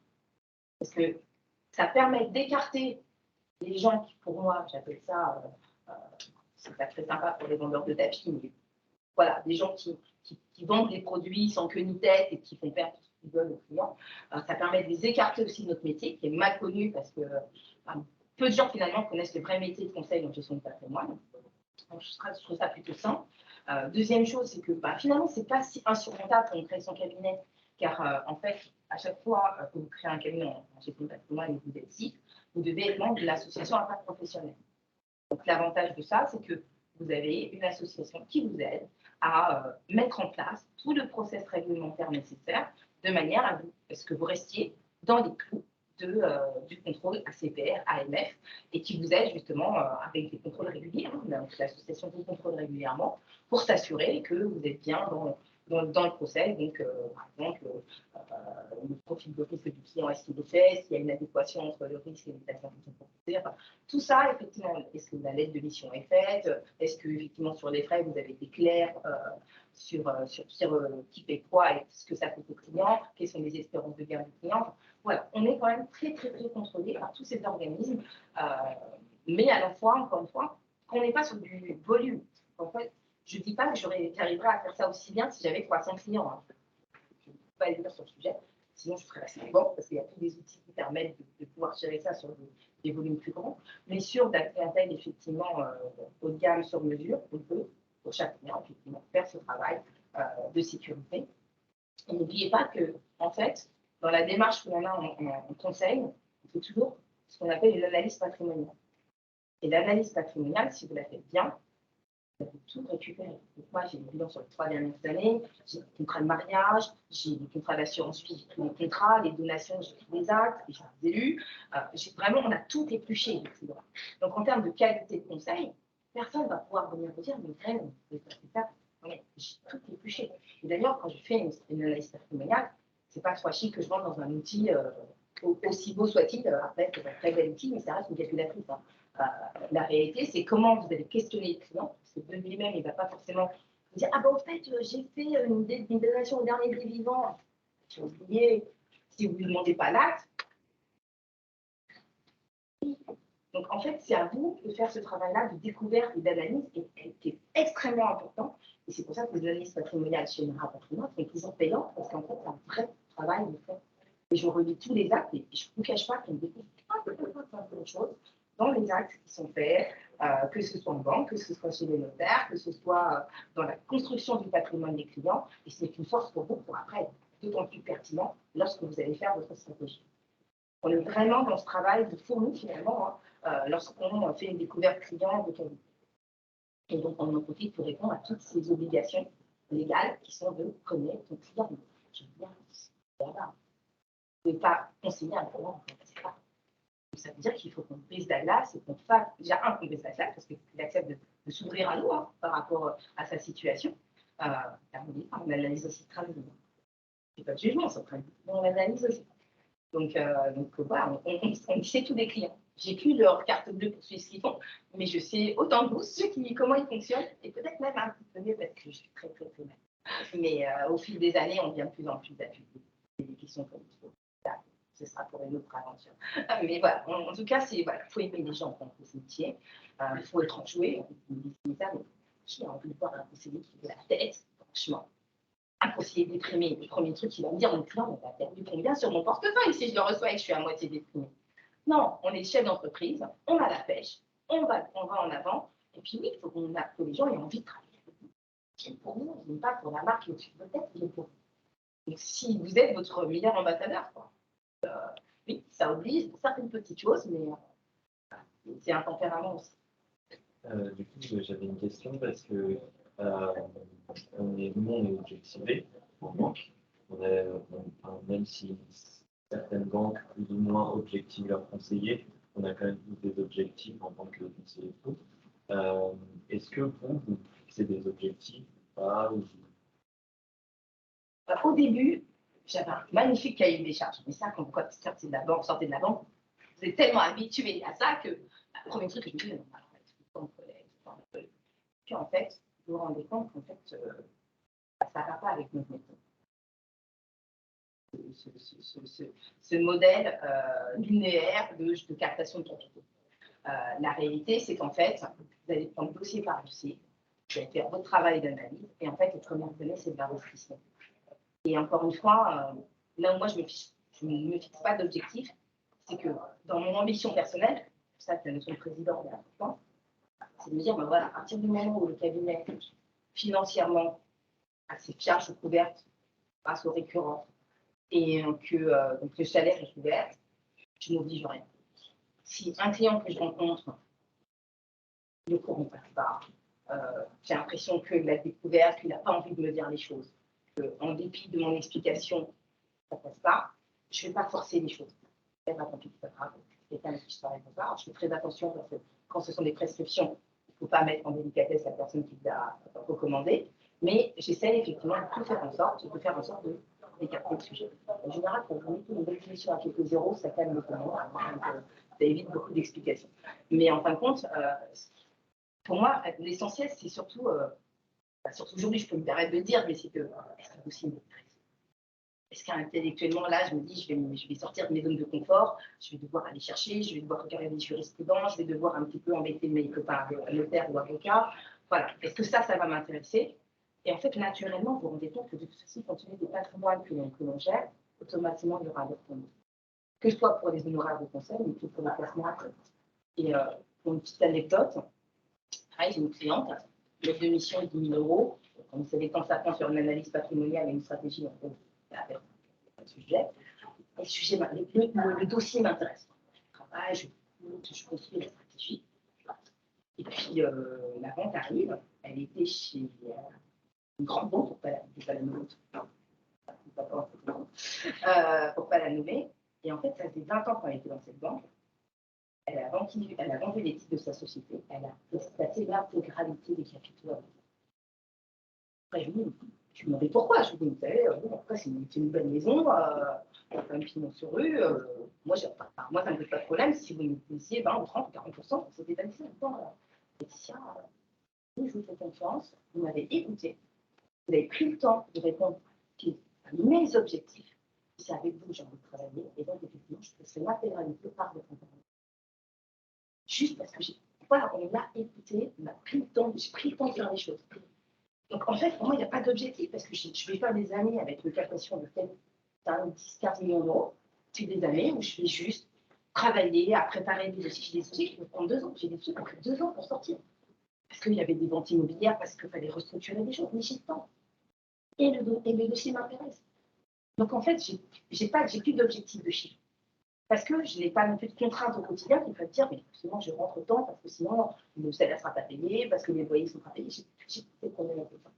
[SPEAKER 3] Parce que ça permet d'écarter les gens qui, pour moi, j'appelle ça, c'est pas très sympa pour les vendeurs de tapis, mais voilà, des gens qui vendent des produits sans queue ni tête et qui font perdre tout ce qu'ils veulent aux clients. Ça permet de les écarter aussi de notre métier, qui est mal connu parce que peu de gens finalement connaissent le vrai métier de conseil en gestion de patrimoine. Donc, je trouve ça plutôt simple. Deuxième chose, c'est que finalement, ce n'est pas si insurmontable quand on crée son cabinet, car en fait, à chaque fois que vous créez un cabinet en gestion de patrimoine et que vous êtes SIF, vous devez être membre de l'association impact professionnel. Donc, l'avantage de ça, c'est que vous avez une association qui vous aide à mettre en place tout le process réglementaire nécessaire de manière à ce que vous restiez dans les clous du contrôle ACPR, AMF, et qui vous aide justement avec des contrôles réguliers. L'association vous contrôle régulièrement pour s'assurer que vous êtes bien dans le process. Donc, par exemple, le profil de risque du client, est-ce qu'il est fait, s'il y a une adéquation entre le risque et les actions qui sont proposées. Tout ça, effectivement, est-ce que la lettre de mission est faite? Est-ce que, effectivement, sur les frais, vous avez été clair sur qui fait quoi et ce que ça coûte au client, quelles sont les espérances de gain du client. Voilà, on est quand même très, très, très contrôlé par tous ces organismes, mais à la fois, encore une fois, qu'on n'est pas sur du volume. En fait, je ne dis pas que j'arriverais à faire ça aussi bien si j'avais 300 clients. Hein. Je ne peux pas aller dire sur le sujet, sinon je serais assez bon, parce qu'il y a tous des outils qui permettent de pouvoir gérer ça sur des volumes plus grands. Mais sur de la clientèle, effectivement, haut de gamme, sur mesure, on peut, pour chaque client, effectivement, faire ce travail de sécurité. Et n'oubliez pas que, en fait, dans la démarche qu'on a en conseil, il faut toujours ce qu'on appelle l'analyse patrimoniale. Et l'analyse patrimoniale, si vous la faites bien, vous allez tout récupérer. Donc moi, j'ai des bilans sur les 3 dernières années, j'ai des contrats de mariage, j'ai des contrats d'assurance vie, j'ai tous les contrats, les donations, j'ai tous les actes, j'ai les élus. Vraiment, on a tout épluché. Donc, en termes de qualité de conseil, personne ne va pouvoir venir vous dire, mais vraiment, vous faites ça. J'ai tout épluché. Et d'ailleurs, quand je fais une analyse patrimoniale, ce n'est pas 3 chiffres que je vends dans un outil, aussi beau soit-il, après, c'est un très bel outil, mais ça reste une calculatrice. Hein. La réalité, c'est comment vous allez questionner le client, parce que de lui-même, il ne va pas forcément vous dire, ah ben en fait, j'ai fait une donation au dernier des vivants. J'ai oublié, si vous ne lui demandez pas l'acte. Donc, en fait, c'est à vous de faire ce travail-là de découverte et d'analyse qui est extrêmement important. Et c'est pour ça que les analyses patrimoniales chez Mara Patrimoine sont toujours payantes, parce qu'en fait, c'est un vrai travail de fait. Et je relis tous les actes et je ne vous cache pas qu'on découvre plein de choses dans les actes qui sont faits, que ce soit en banque, que ce soit chez les notaires, que ce soit dans la construction du patrimoine des clients. Et c'est une force pour vous pour après être d'autant plus pertinent lorsque vous allez faire votre stratégie. On est vraiment dans ce travail de fourmi finalement, lorsqu'on fait une découverte client de qualité. Et donc, on en profite pour répondre à toutes ces obligations légales qui sont de connaître ton client. Je veux dire, vous ne pouvez pas conseiller un client, ça veut dire qu'il faut qu'on brise la glace et qu'on fasse déjà qu'on brise la glace parce qu'il accepte de s'ouvrir à nous par rapport à sa situation. On analyse aussi très bien. C'est pas de jugement, c'est très bien. On analyse aussi. Donc voilà, on sait tous les clients. J'ai plus leur carte bleue pour suivre ce qu'ils font, mais je sais autant que vous comment ils fonctionnent, et peut-être même un petit peu mieux parce que je suis très, très, très mal. Mais au fil des années, on devient de plus en plus affûté. Des questions comme ça, ce sera pour une autre aventure. Mais voilà, en tout cas, il faut aimer les gens dans ce métier. Il faut être enjoué. Qui a envie de voir un conseiller qui fait la tête, franchement? Un conseiller déprimé, le premier truc qu'il va me dire, mon client, on a perdu combien sur mon portefeuille si je le reçois et que je suis à moitié déprimé. Non, on est chef d'entreprise, on a la pêche, on va en avant, et puis oui, il faut que les gens aient envie de travailler avec nous. C'est pour nous, ce n'est pas pour la marque qui est au-dessus de votre tête, mais pour vous. Donc si vous êtes votre meilleur ambassadeur, oui, ça oblige certaines petites choses, mais c'est un tempérament aussi.
[SPEAKER 2] Du coup, j'avais une question parce que nous, on est objectivé en banque. Même si certaines banques plus ou moins objectivent leurs conseillers, on a quand même tous des objectifs en tant que conseiller. Est-ce que vous fixez des objectifs ou pas
[SPEAKER 3] Au début, j'avais un magnifique cahier des charges. Mais ça, quand vous sortez de la banque, vous êtes tellement habitué à ça que le premier truc que je me dis, non, puis en fait, vous vous rendez compte qu'en fait, ça ne va pas avec notre méthode. Ce modèle linéaire de captation de capitaux. La réalité, c'est qu'en fait, vous allez prendre dossier par dossier, je vais faire votre travail d'analyse. Et en fait, les premières années, c'est de l'investissement. Et encore une fois, là où moi, je ne me fixe pas d'objectif, c'est que dans mon ambition personnelle, ça, c'est la notion de président, mais important, c'est de me dire, ben voilà, à partir du moment où le cabinet, financièrement, a ses charges couvertes grâce aux récurrents et que donc le salaire est couvert, je n'oblige rien. Si un client que je rencontre ne corrompt pas, j'ai l'impression qu'il a découvert, qu'il n'a pas envie de me dire les choses, qu'en dépit de mon explication, ça ne passe pas, je ne vais pas forcer les choses. C'est pas grave, quelqu'un avec qui je travaille comme ça. Je fais très attention parce que quand ce sont des prescriptions, il ne faut pas mettre en délicatesse la personne qui l'a recommandé. Mais j'essaie effectivement de tout faire en sorte, d'écarter le sujet. En général, quand vous mettez une définition à quelques zéros, ça calme le monde. Ça évite beaucoup d'explications. Mais en fin de compte, pour moi, l'essentiel, c'est surtout, surtout aujourd'hui, je peux me permettre de le dire, mais c'est que est-ce que aussi est-ce qu'intellectuellement, là, je me dis, je vais sortir de mes zones de confort, je vais devoir aller chercher, je vais devoir regarder des jurisprudents, je vais devoir un petit peu embêter mes copains notaires ou avocats. Voilà. Est-ce que ça va m'intéresser? Et en fait, naturellement, vous vous rendez compte que de toute façon, compte tenu des patrimoines que l'on gère, automatiquement, il y aura un retombées. Que ce soit pour les honoraires de conseil, mais que pour les placements après. Et pour une petite anecdote, pareil, j'ai une cliente, l'aide de mission est 10 000 €. Comme vous savez, quand ça prend sur une analyse patrimoniale et une stratégie, on peut faire un sujet. Et le dossier m'intéresse. Je travaille, je construis la stratégie. Et puis, la vente arrive. Elle était chez une grande banque, pour ne pas la nommer. Pour ne pas la nommer. Et en fait, ça faisait 20 ans qu'elle était dans cette banque. Elle a vendu les titres de sa société. Elle a exploité l'intégralité des capitaux. Après, je me demandais pourquoi. Je me disais, vous savez, après, c'est une belle maison, il y a quand même pignon sur rue. Moi, ça ne me pose pas de problème si vous me disiez 20 ou 30 ou 40% pour cet établissement. Laetitia, je vous fais confiance, vous m'avez écouté, vous avez pris le temps de répondre à mes objectifs. C'est avec vous que j'ai envie de travailler. Et donc, effectivement, je fais l'intégralité par votre intervention. Juste parce que voilà, on m'a écouté, on a pris le temps, j'ai pris le temps de faire les choses. Donc en fait, pour moi, il n'y a pas d'objectif parce que je vais faire des années avec une captation de peut-être 10-15 millions d'euros. C'est des années où je vais juste travailler à préparer des dossiers. J'ai des dossiers qui vont prendre 2 ans. J'ai des dossiers qui ont pris 2 ans pour sortir. Parce qu'il y avait des ventes immobilières, parce qu'il fallait restructurer des choses. Mais j'ai le temps. Et le dossier m'intéresse. Donc en fait, j'ai plus d'objectif de chiffre. Parce que je n'ai pas non plus de contraintes au quotidien qui peuvent dire, mais forcément, je rentre autant, parce que sinon, le salaire ne sera pas payé, parce que les loyers ne sont pas payés. J'ai des problèmes avec ça.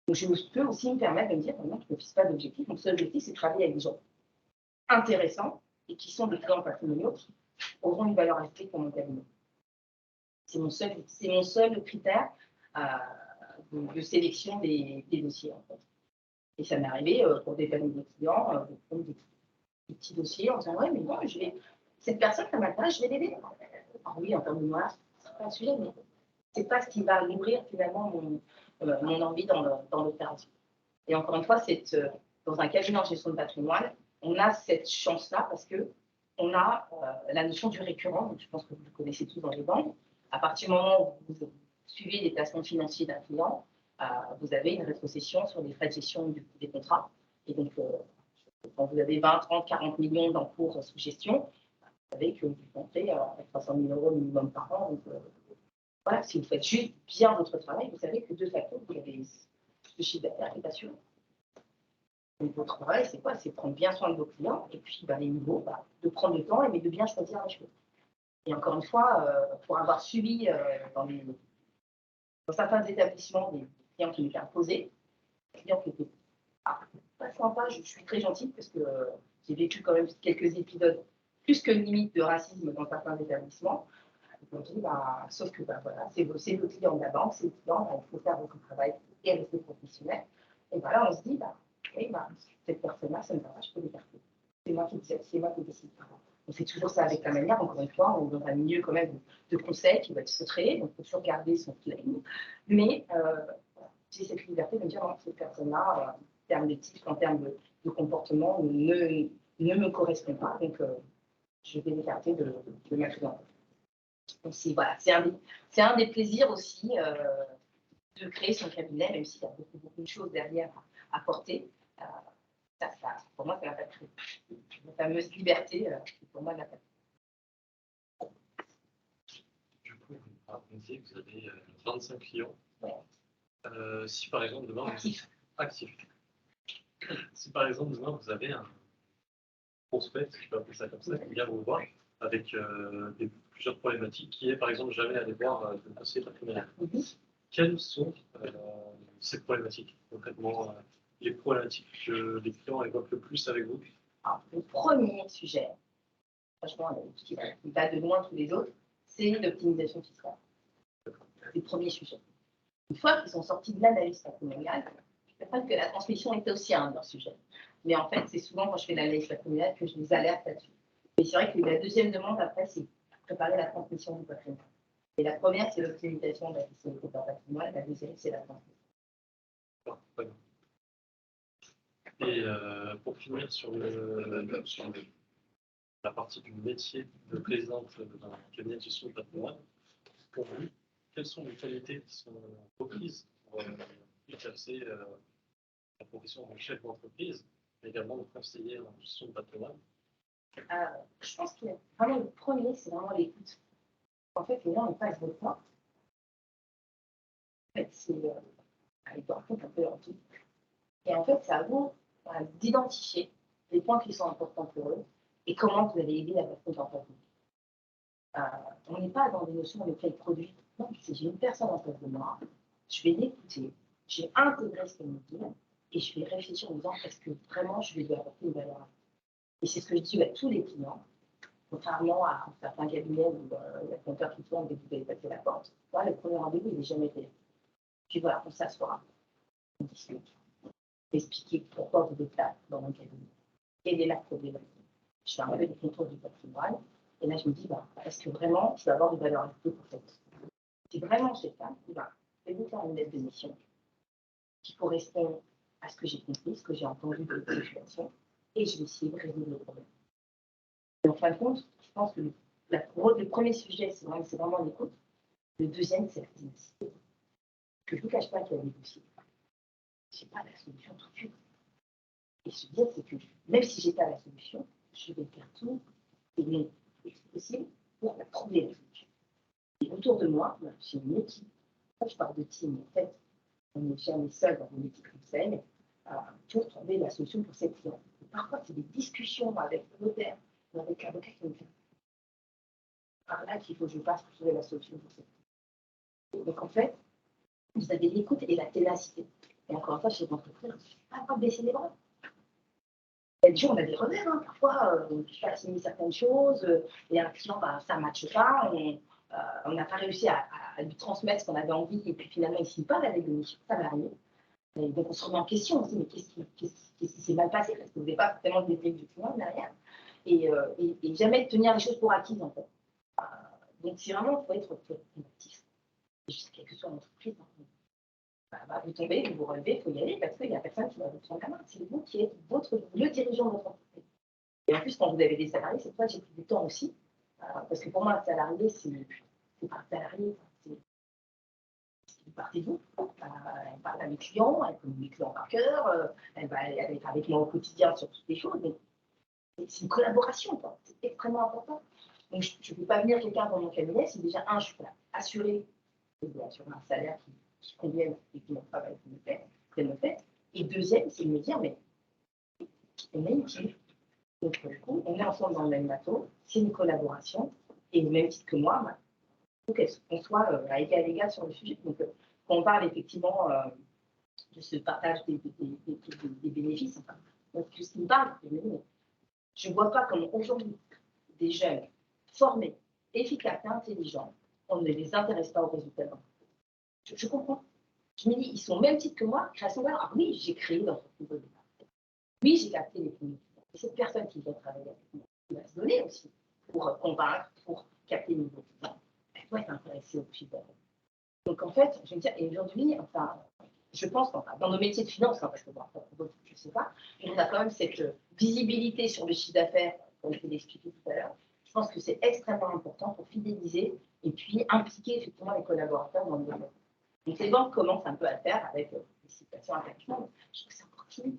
[SPEAKER 3] Donc, je peux aussi me permettre de me dire, maintenant, je ne me fixe pas d'objectif. Mon seul objectif, c'est de travailler avec des gens intéressants et qui sont des clients patrimoniaux qui auront une valeur ajoutée pour mon cabinet. C'est mon seul critère de sélection des dossiers, en fait. Et ça m'est arrivé pour des familles de clients, de prendre des petits dossiers en disant, ouais, mais moi, cette personne, ça m'intéresse, je vais l'aider. Alors oui, en termes de moi, ce n'est pas un sujet, mais ce n'est pas ce qui va nourrir finalement mon envie dans l'opération. Et encore une fois, dans un cabinet en gestion de patrimoine, on a cette chance-là parce qu'on a la notion du récurrent, donc je pense que vous le connaissez tous dans les banques. À partir du moment où vous suivez les placements financiers d'un client, vous avez une rétrocession sur les frais de gestion des contrats. Et donc, quand vous avez 20, 30, 40 millions d'encours sous gestion, vous savez que vous comptez 300 000 € minimum par an. Donc, voilà, si vous faites juste bien votre travail, vous savez que de facto, vous avez le chiffre d'affaires qui est assuré. Donc, votre travail, c'est quoi? C'est prendre bien soin de vos clients et puis les niveaux, de prendre le temps et de bien choisir les choses. Et encore une fois, pour avoir suivi dans certains établissements des clients qui m'étaient imposés, des clients qui étaient pas sympa, je suis très gentille parce que j'ai vécu quand même quelques épisodes plus que limite de racisme dans certains établissements. On dit, sauf que voilà, c'est le client de la banque, c'est le client, il faut faire votre travail et rester professionnel. Et là, on se dit, oui, cette personne-là, ça ne va pas, je peux l'écarter. C'est moi qui décide. On fait toujours ça avec la manière, encore une fois, on est dans un milieu quand même de conseil qui va être secret, donc il faut toujours garder son claim. Mais j'ai cette liberté de me dire, non, cette personne-là, en termes d'éthique, en termes de comportement, ne me correspond pas. Donc, je vais l'écarter de ma cliente. Donc, c'est un des plaisirs aussi de créer son cabinet, même s'il y a beaucoup de choses derrière à porter. Pour moi, ça n'a pas de prix. La fameuse liberté, pour moi, n'a pas de prix.
[SPEAKER 4] Du coup, vous disiez que vous avez 25 clients.
[SPEAKER 3] Ouais.
[SPEAKER 4] Si par exemple, demain,
[SPEAKER 3] Actif.
[SPEAKER 4] Si par exemple, demain, vous avez un prospect, si je peux appeler ça comme ça, qui vient vous voir avec plusieurs problématiques, qui est par exemple jamais allé voir de conseiller patrimonial. Quelles sont ces problématiques, concrètement, les problématiques que les clients évoquent le plus avec vous?
[SPEAKER 3] Alors, le premier sujet, franchement, qui va de loin tous les autres, c'est l'optimisation fiscale. C'est le premier sujet. Une fois qu'ils sont sortis de l'analyse patrimoniale, je ne sais pas que la transmission est aussi un de leurs sujets. Mais en fait, c'est souvent quand je fais l'analyse patrimoniale que je les alerte là-dessus. Mais c'est vrai que la deuxième demande, après, c'est préparer la transmission du patrimoine. Et la première, c'est l'optimisation de la fiscalité par patrimoine. La deuxième, c'est la transmission.
[SPEAKER 4] Et pour finir sur la partie du métier de présidente d'un cabinet de gestion de patrimoine, pour vous, quelles sont les qualités qui sont requises pour exercer la profession de chef d'entreprise, mais également de conseiller en gestion de patrimoine?
[SPEAKER 3] Je pense que vraiment le premier, c'est vraiment l'écoute. En fait, les gens n'ont pas le temps. En fait, c'est ils doivent un peu leur tout. Et en fait, c'est à vous d'identifier les points qui sont importants pour eux et comment vous allez aider la personne dans votre vie. On n'est pas dans des notions de quel produit. Non, c'est j'ai une personne en face de moi, je vais l'écouter, je vais intégrer ce qu'elle me dit et je vais réfléchir en me disant est-ce que vraiment je vais lui apporter une valeur. Et c'est ce que je dis à tous les clients, contrairement à certains cabinets où la compteur qui tourne dès que vous avez passé la porte. Moi, le premier rendez-vous, il n'est jamais fait. Puis voilà, on s'assoit, on discute, expliquer pourquoi vous êtes là dans mon cabinet, quelle est la problématique. Je fais un peu des contours du patrimoine, et là je me dis, est-ce que vraiment je vais avoir une valeur ajoutée pour cette? Si vraiment c'est ça, je vais vous faire une lettre de mission qui correspond à ce que j'ai compris, ce que j'ai entendu de la situation, et je vais essayer de résoudre le problème. Et en fin de compte, je pense que le premier sujet, c'est vraiment l'écoute. Le deuxième, c'est la technicité. Je ne vous cache pas qu'il y a des dossiers. Je n'ai pas la solution tout de suite. Et se dire, c'est que même si je n'ai pas la solution, je vais faire tout et le plus possible pour trouver la solution. Et autour de moi, j'ai une équipe. Quand je parle de team, en fait, on n'est jamais seul dans une équipe conseil pour trouver la solution pour cette client. Et parfois, c'est des discussions avec le notaire ou avec l'avocat qui me fait. Par là qu'il faut que je passe pour trouver la solution pour cette client. Donc, en fait, vous avez l'écoute et la ténacité. Et encore une fois, chez l'entreprise, on ne pas baisser les bras. Et du coup, on a des revers, hein. Parfois, on peut assigner certaines choses, et un client, ça ne matche pas, on n'a pas réussi à lui transmettre ce qu'on avait envie, et puis finalement, il ne signe pas la mission, ça va arriver. Et donc, on se remet en question, on se dit, mais qu'est-ce qui s'est mal passé? Parce que vous n'avez pas forcément le débrief du client derrière, et jamais tenir les choses pour acquises, en fait. Donc, c'est vraiment, il faut être actif. Quelle que soit l'entreprise, vous tombez, vous vous relevez, il faut y aller parce qu'il n'y a personne qui va vous prendre la main. C'est vous qui êtes le dirigeant de votre entreprise. Et en plus, quand vous avez des salariés, c'est pour ça que j'ai pris du temps aussi. Parce que pour moi, un salarié, c'est pas un salarié, c'est une partie de vous. Elle parle à mes clients, elle connaît mes clients par cœur, elle va être avec moi au quotidien sur toutes les choses. C'est une collaboration, c'est extrêmement important. Donc, je ne peux pas venir quelqu'un dans mon cabinet si déjà, je peux assurer un salaire qui conviennent et qui n'ont pas qu'elle me fait. Et deuxième, c'est de me dire, mais on est utile. Donc, du coup, on est ensemble dans le même bateau, c'est une collaboration, et au même titre que moi, il faut qu'on soit à égal sur le sujet. Donc, quand on parle effectivement de ce partage des bénéfices, enfin, donc, tout ce qui me parle, je ne vois pas comment aujourd'hui des jeunes formés, efficaces et intelligents, on ne les intéresse pas aux résultats. Je comprends. Je me dis, ils sont au même titre que moi, création de valeur. Ah oui, j'ai créé l'entreprise au départ. Oui, j'ai capté les premiers clients. Et cette personne qui vient travailler avec moi, qui va se donner aussi pour convaincre, pour capter les nouveaux clients, elle doit être intéressée au chiffre d'affaires. Donc en fait, je veux dire, et aujourd'hui, je pense, dans nos métiers de finance, parce que je ne sais pas, on a quand même cette visibilité sur le chiffre d'affaires, comme je l'ai expliqué tout à l'heure. Je pense que c'est extrêmement important pour fidéliser et puis impliquer effectivement les collaborateurs dans le développement. Donc les banques commencent un peu à le faire avec des situations intellectuelles. Je trouve que c'est encore timide.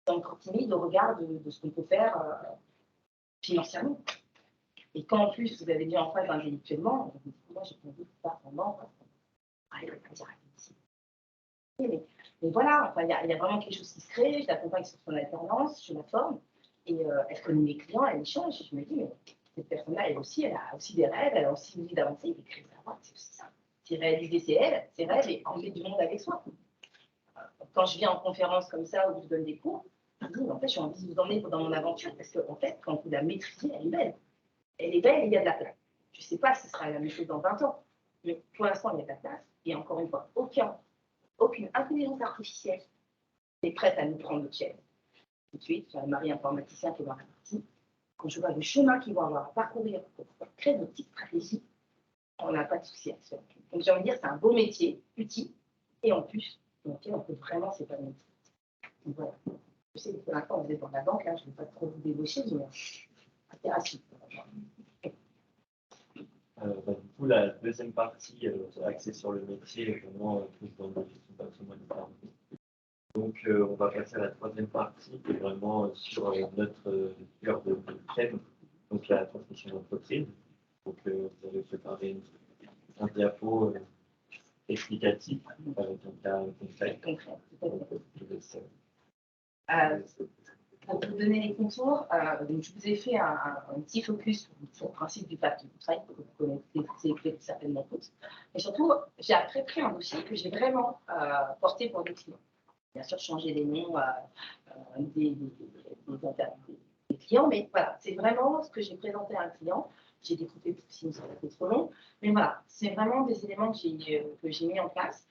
[SPEAKER 3] C'est encore timide au regard de ce qu'on peut faire financièrement. Et quand en plus vous avez bien en face intellectuellement, moi j'ai pas envie de faire pendant. Allez, on va dire mais voilà, enfin, il y a vraiment quelque chose qui se crée, je l'accompagne sur son alternance, je la forme, et elle connaît mes clients, elle échange, et je me dis, mais cette personne-là, elle a aussi des rêves, elle a aussi envie d'avancer, d'écrire sa voix, c'est aussi ça. C'est réaliser ses rêves et enlever du monde avec soi. Quand je viens en conférence comme ça, où je donne des cours, je dis, en fait, j'ai envie de vous emmener dans mon aventure, parce qu'en fait, quand vous la maîtrisez, elle est belle. Elle est belle et il y a de la place. Je ne sais pas si ce sera la même chose dans 20 ans, mais pour l'instant, il y a de la place, et encore une fois, aucune intelligence artificielle n'est prête à nous prendre le ciel. Tout de suite, j'ai un mari informaticien qui est dans la partie. Quand je vois le chemin qu'ils vont avoir à parcourir pour créer de petites stratégies, on n'a pas de souci à se faire. Donc j'ai envie de dire, c'est un beau métier, utile, et en plus, on peut vraiment s'épanouir. Donc voilà. Je sais que pour l'instant, vous êtes dans la banque, là, je ne vais pas trop vous débaucher, mais intéressant.
[SPEAKER 2] Du coup, la deuxième partie axée sur le métier, vraiment plus dans la gestion de patrimoine. Donc, on va passer à la troisième partie, qui est vraiment sur notre cœur de thème, donc la transmission d'entreprise. Donc, vous avez préparé un diapo explicatif avec un cas concret.
[SPEAKER 3] Pour vous donner les contours, donc je vous ai fait un petit focus sur le principe du pacte de travail que vous connaissez certainement tous. Mais surtout, j'ai après pris un dossier que j'ai vraiment porté pour des clients. Bien sûr, changer les noms des clients, mais voilà, c'est vraiment ce que j'ai présenté à un client. J'ai découpé sinon ça aurait été trop long, mais voilà, c'est vraiment des éléments que j'ai mis en place.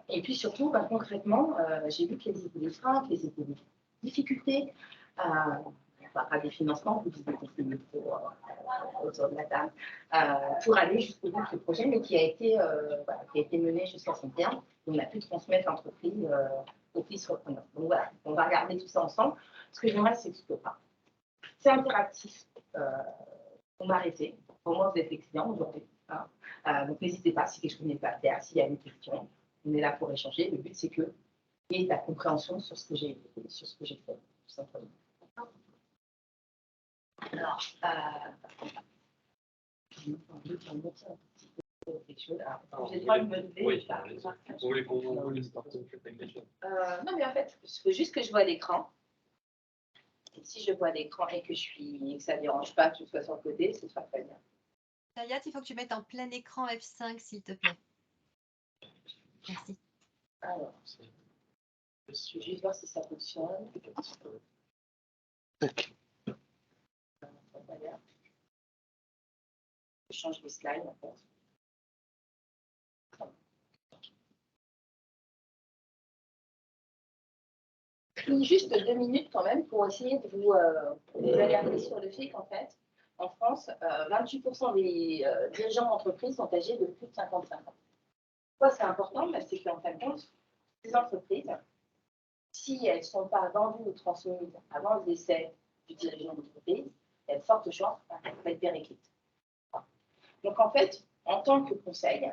[SPEAKER 3] Et puis surtout, concrètement, j'ai vu quels étaient les freins, quelles étaient les difficultés, pas des financements, vous dites autour de la table, pour aller jusqu'au bout de ce projet, mais qui a été mené jusqu'à son terme. On a pu transmettre l'entreprise au fils repreneur. Donc voilà, on va regarder tout ça ensemble. Ce que j'aimerais, c'est que c'est interactif. On va arrêter. Pour moi, vous êtes les clients aujourd'hui. Donc n'hésitez pas, si quelque chose n'est pas clair, s'il y a une question, on est là pour échanger. Le but, c'est que il y ait de la compréhension sur ce que j'ai fait, tout simplement. Alors, j'ai le droit de me lever.
[SPEAKER 4] Oui, vous voulez qu'on vous starte
[SPEAKER 3] non, mais en fait, il faut juste que je vois l'écran. Et si je vois l'écran et que ça ne dérange pas que je sois sur le côté, ce sera très bien.
[SPEAKER 1] Tayat, il faut que tu mettes en plein écran F5, s'il te plaît. Merci.
[SPEAKER 3] Alors, je vais juste voir si ça fonctionne. Je change les slides, en fait. Pris juste 2 minutes quand même pour essayer de vous alerter sur le fait qu'en fait, en France, 28% des dirigeants d'entreprise sont âgés de plus de 55 ans. Pourquoi c'est important? C'est qu'en fin de compte, ces entreprises, si elles ne sont pas vendues ou transmises avant le décès du dirigeant d'entreprise, il y a de fortes chances d'être périclites. Donc en fait, en tant que conseil,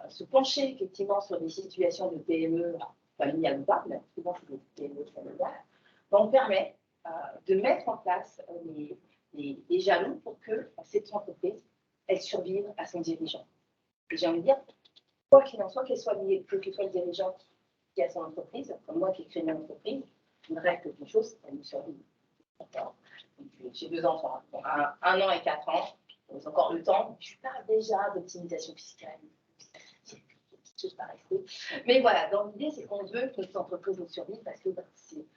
[SPEAKER 3] se pencher effectivement sur des situations de PME familiales ou pas, mais souvent c'est des PME familiales, on permet de mettre en place les jalons pour que cette entreprise elle survive à son dirigeant. Et j'ai envie de dire, quoi qu'il en soit, que ce soit le dirigeant qui a son entreprise, comme moi qui ai créé mon entreprise, il me reste quelque chose, elle me survit. J'ai 2 enfants, 1 an et 4 ans, j'ai encore le temps, je parle déjà d'optimisation fiscale. Mais voilà, dans l'idée, c'est qu'on veut que notre entreprise nous survive parce que c'est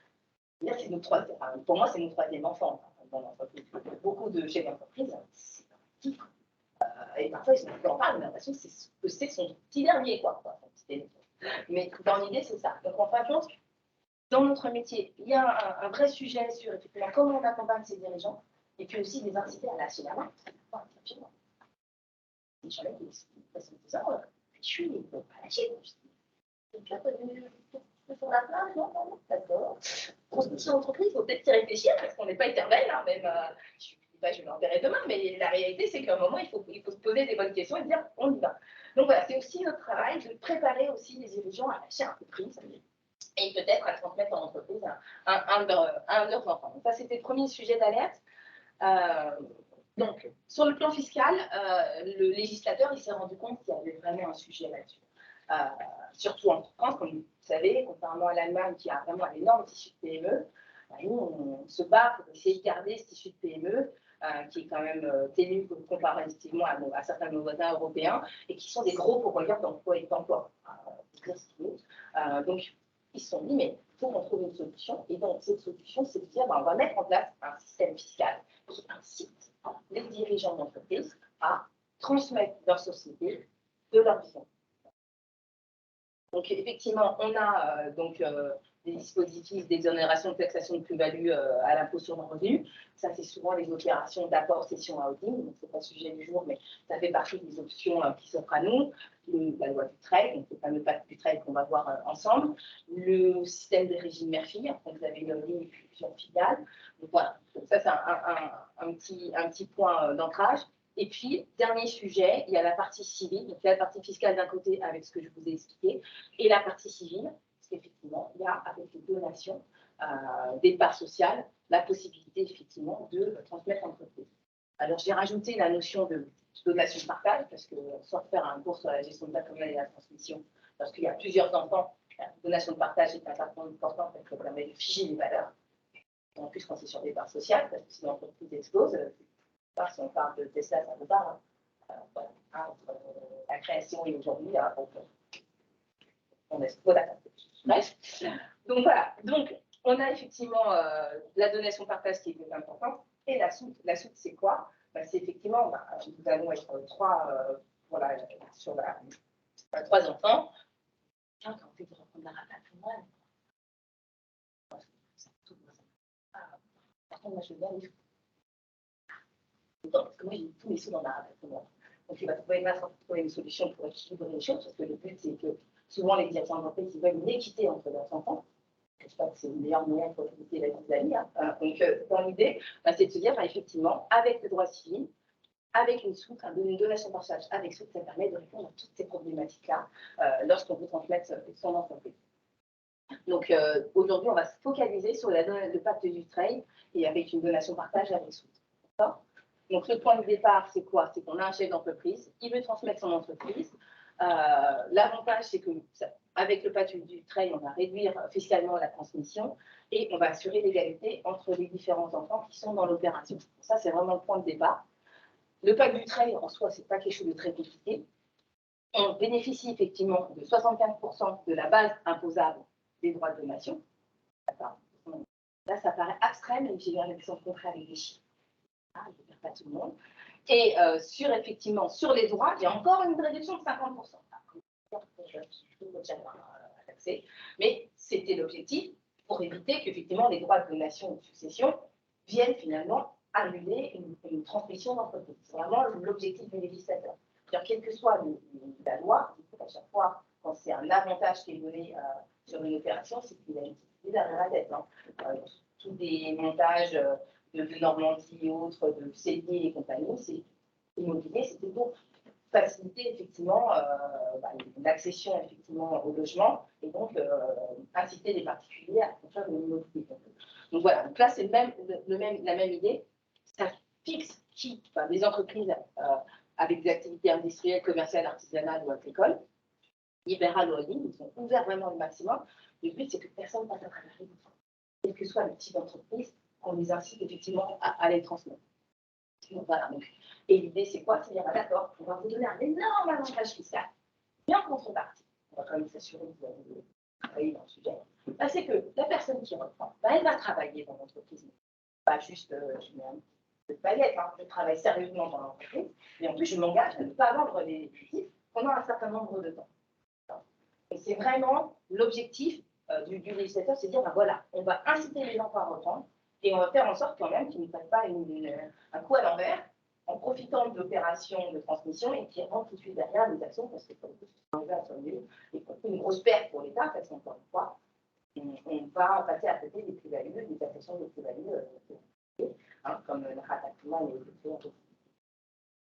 [SPEAKER 3] notre troisième, pour moi, c'est mon 3e enfant dans l'entreprise. Beaucoup de chefs d'entreprise, c'est un petit. Et parfois, ils en parlent, mais l'impression que c'est son petit dernier, quoi. Mais dans l'idée, c'est ça. Donc, en fin de compte, dans notre métier, il y a un vrai sujet sur effectivement comment on accompagne ces dirigeants et puis aussi les inciter à lâcher la main. Les gens qui sont des heures, je suis, ils ne peuvent pas lâcher. Sur la plage, non, d'accord. Transmission d'entreprise, il faut peut-être y réfléchir parce qu'on n'est pas éternel, hein, même. Je ne dis pas que je vais l'enverrai demain, mais la réalité, c'est qu'à un moment, il faut se poser des bonnes questions et dire on y va. Donc voilà, c'est aussi notre travail de préparer aussi les dirigeants à lâcher un peu prise et peut-être à transmettre en entreprise un de leurs enfants. Donc ça, c'était le premier sujet d'alerte. Donc, sur le plan fiscal, le législateur il s'est rendu compte qu'il y avait vraiment un sujet là-dessus. Surtout en France, comme vous savez, contrairement à l'Allemagne qui a vraiment un énorme tissu de PME, nous, on se bat pour essayer de garder ce tissu de PME qui est quand même ténu comparativement à certains de nos voisins européens et qui sont des gros pourvoyeurs d'emploi et d'emploi. Donc, ils se sont dit, mais il faut qu'on trouve une solution. Et donc, cette solution, c'est de dire, on va mettre en place un système fiscal qui incite les dirigeants d'entreprise à transmettre leur société de leur vision. Donc, effectivement, on a des dispositifs d'exonération de taxation de plus-value à l'impôt sur le revenu. Ça, c'est souvent les opérations d'apport cession à holding. Donc, ce n'est pas le sujet du jour, mais ça fait partie des options qui s'offrent à nous. La loi du trade, donc le fameux pacte du trade qu'on va voir ensemble. Le système des régimes mère-fille. Vous avez une ligne et plusieurs filiales. Donc, voilà. Donc, ça, c'est un petit point d'ancrage. Et puis, dernier sujet, il y a la partie civile, donc il y a la partie fiscale d'un côté avec ce que je vous ai expliqué, et la partie civile, parce qu'effectivement, il y a avec les donations des parts sociales, la possibilité effectivement de transmettre l'entreprise. Alors, j'ai rajouté la notion de donation de partage, parce que sans faire un cours sur la gestion de patrimoine et la transmission, parce qu'il y a plusieurs enfants, la donation de partage est importante parce qu'elle permet de figer les valeurs. En plus, quand c'est sur des parts sociales, parce que si l'entreprise explose, si on parle de Tesla, ça ne parle. Voilà, entre la création et aujourd'hui, on est trop d'accord. Bref. Donc voilà. Donc, on a effectivement la donation partage qui est importante. Et la soute, c'est quoi? C'est effectivement, nous allons être trois, voilà, sur trois enfants. Tiens, quand on fait reprendre la rata pour moi. Par contre, moi, je veux bien les parce que moi, j'ai tous mes sous dans la rata. Donc, il va trouver une solution pour équilibrer les choses, parce que le but, c'est que souvent, les dirigeants d'entreprise, ils veulent une équité entre leurs enfants. Je pense que c'est le meilleur moyen pour éviter la vie de la vie. Donc, dans l'idée, c'est de se dire, effectivement, avec le droit civil, avec une soute, une donation par charge avec soute, ça permet de répondre à toutes ces problématiques-là lorsqu'on veut transmettre son entreprise. Donc, aujourd'hui, on va se focaliser sur le pacte du trade et avec une donation partage avec soute. D'accord ? Donc, le point de départ, c'est quoi? C'est qu'on a un chef d'entreprise, il veut transmettre son entreprise. L'avantage, c'est qu'avec le pacte du trade, on va réduire fiscalement la transmission et on va assurer l'égalité entre les différents enfants qui sont dans l'opération. Ça, c'est vraiment le point de départ. Le pacte du trade, en soi, ce n'est pas quelque chose de très compliqué. On bénéficie effectivement de 75% de la base imposable des droits de donation. Là, ça paraît abstrait, mais j'ai bien l'exemple concret avec des chiffres. Je ne perds pas tout le monde. Et effectivement, sur les droits, il y a encore une réduction de 50%. Mais c'était l'objectif pour éviter qu'effectivement les droits de donation ou de succession viennent finalement annuler une transmission d'entreprise. C'est vraiment l'objectif du législateur. Quelle que soit la loi, à chaque fois, quand c'est un avantage qui est donné sur une opération, c'est qu'il y a une utilité derrière la dette. Tous des montages de Normandie et autres, de Célier et compagnie, c'est immobilier, c'était pour faciliter effectivement l'accession effectivement au logement et donc inciter les particuliers à construire de l'immobilier. Donc voilà, donc là c'est la même idée, ça fixe des entreprises avec des activités industrielles, commerciales, artisanales ou agricoles, libérales ou holding, ils ont ouvert vraiment le maximum. Le but c'est que personne ne passe à travers les autres. Quel que soit le type d'entreprise, on les incite effectivement à les transmettre. Donc, voilà, et l'idée, c'est quoi? C'est dire, d'accord, on va vous donner un énorme avantage fiscal, mais en contrepartie, on va quand même s'assurer que vous allez travailler dans le sujet. C'est que la personne qui reprend, elle va travailler dans l'entreprise. Pas juste, je mets un peu de paillettes, je travaille sérieusement dans l'entreprise, mais en plus, je m'engage à ne pas vendre les actifs pendant un certain nombre de temps. Et c'est vraiment l'objectif du législateur, c'est de dire, voilà, on va inciter les gens à reprendre, et on va faire en sorte quand même qu'ils ne prennent pas un coup à l'envers en profitant de l'opération de transmission et qui rentrent tout de suite derrière les actions parce que c'est une grosse perte pour l'État parce qu'encore une fois, on va passer à côté des plus-values, des actions de plus-values, comme le rattachement et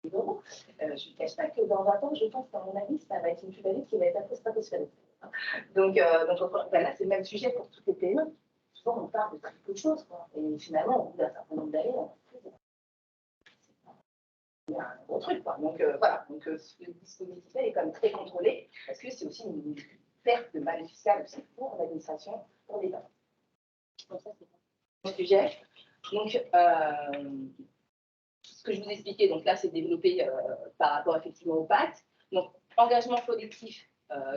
[SPEAKER 3] le euros. Je ne cache pas que dans 20 ans, je pense qu'à mon avis, ça va être une plus-value qui va être un peu stratosphérique. Donc là, c'est le même sujet pour toutes les PME. Souvent, on parle de très peu de choses, quoi. Et finalement, au bout d'un certain nombre d'années, il y a un gros truc, quoi. Donc voilà, ce dispositif-là est quand même très contrôlé, parce que c'est aussi une perte de manne fiscale aussi pour l'administration, pour l'État. Donc ça, c'est un sujet. Donc, ce que je vous expliquais, donc là, c'est développé par rapport effectivement au pacte. Donc, engagement collectif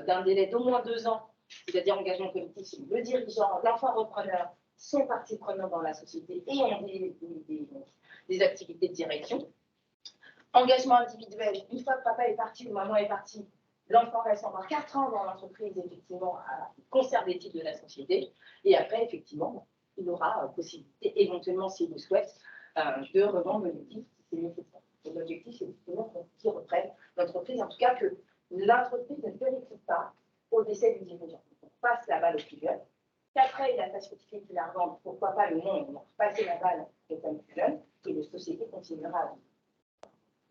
[SPEAKER 3] d'un délai d'au moins 2 ans, c'est-à-dire engagement collectif si le dirigeant, l'enfant repreneur sont partie prenante dans la société et ont des activités de direction. Engagement individuel, une fois que papa est parti ou maman est partie, l'enfant reste encore 4 ans dans l'entreprise, effectivement, à conserver les titres de la société. Et après, effectivement, il aura possibilité, éventuellement, s'il le souhaite, de revendre le titre si c'est nécessaire. L'objectif, c'est justement qu'ils reprennent l'entreprise, en tout cas que l'entreprise ne périclite pas au décès du dirigeant. On passe la balle au plus jeune, qu'après il a sa société qui la revend, pourquoi pas le nom, on va passer la balle au plus jeune, et la société continuera à vivre.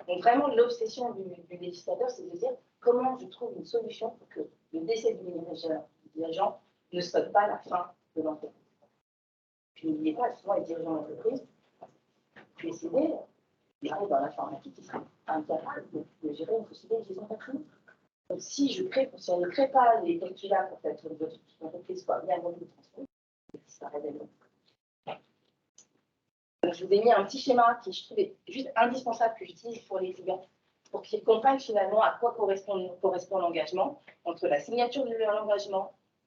[SPEAKER 3] Donc vraiment, l'obsession du législateur, c'est de dire comment je trouve une solution pour que le décès du dirigeant ne sonne pas la fin de l'entreprise. Puis n'oubliez pas, souvent les dirigeants d'entreprise, puis essayer, il arrive dans l'informatique, il sera incapable de gérer une société de gestion patrimoine. Donc si je ne crée pas les calculs-là pour que votre entreprise soit bien vendue, ça disparaît d'elle-même. Donc, je vous ai mis un petit schéma qui, je trouvais juste indispensable que j'utilise pour les clients, pour qu'ils comprennent finalement à quoi correspond l'engagement, entre la signature de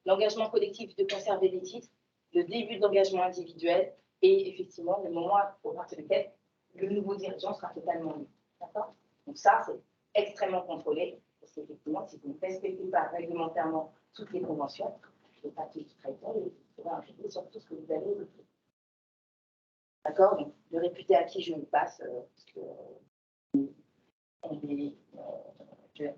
[SPEAKER 3] l'engagement collectif de conserver les titres, le début de l'engagement individuel et effectivement le moment au partir duquel le nouveau dirigeant sera totalement libre. D'accord ? Donc ça, c'est extrêmement contrôlé, parce qu'effectivement, si vous ne respectez pas réglementairement toutes les conventions, je ne vais pas tout traiter, et vous pourrez impliquer sur tout ce que vous avez évoqué. D'accord? Donc, de réputer à qui je me passe, parce que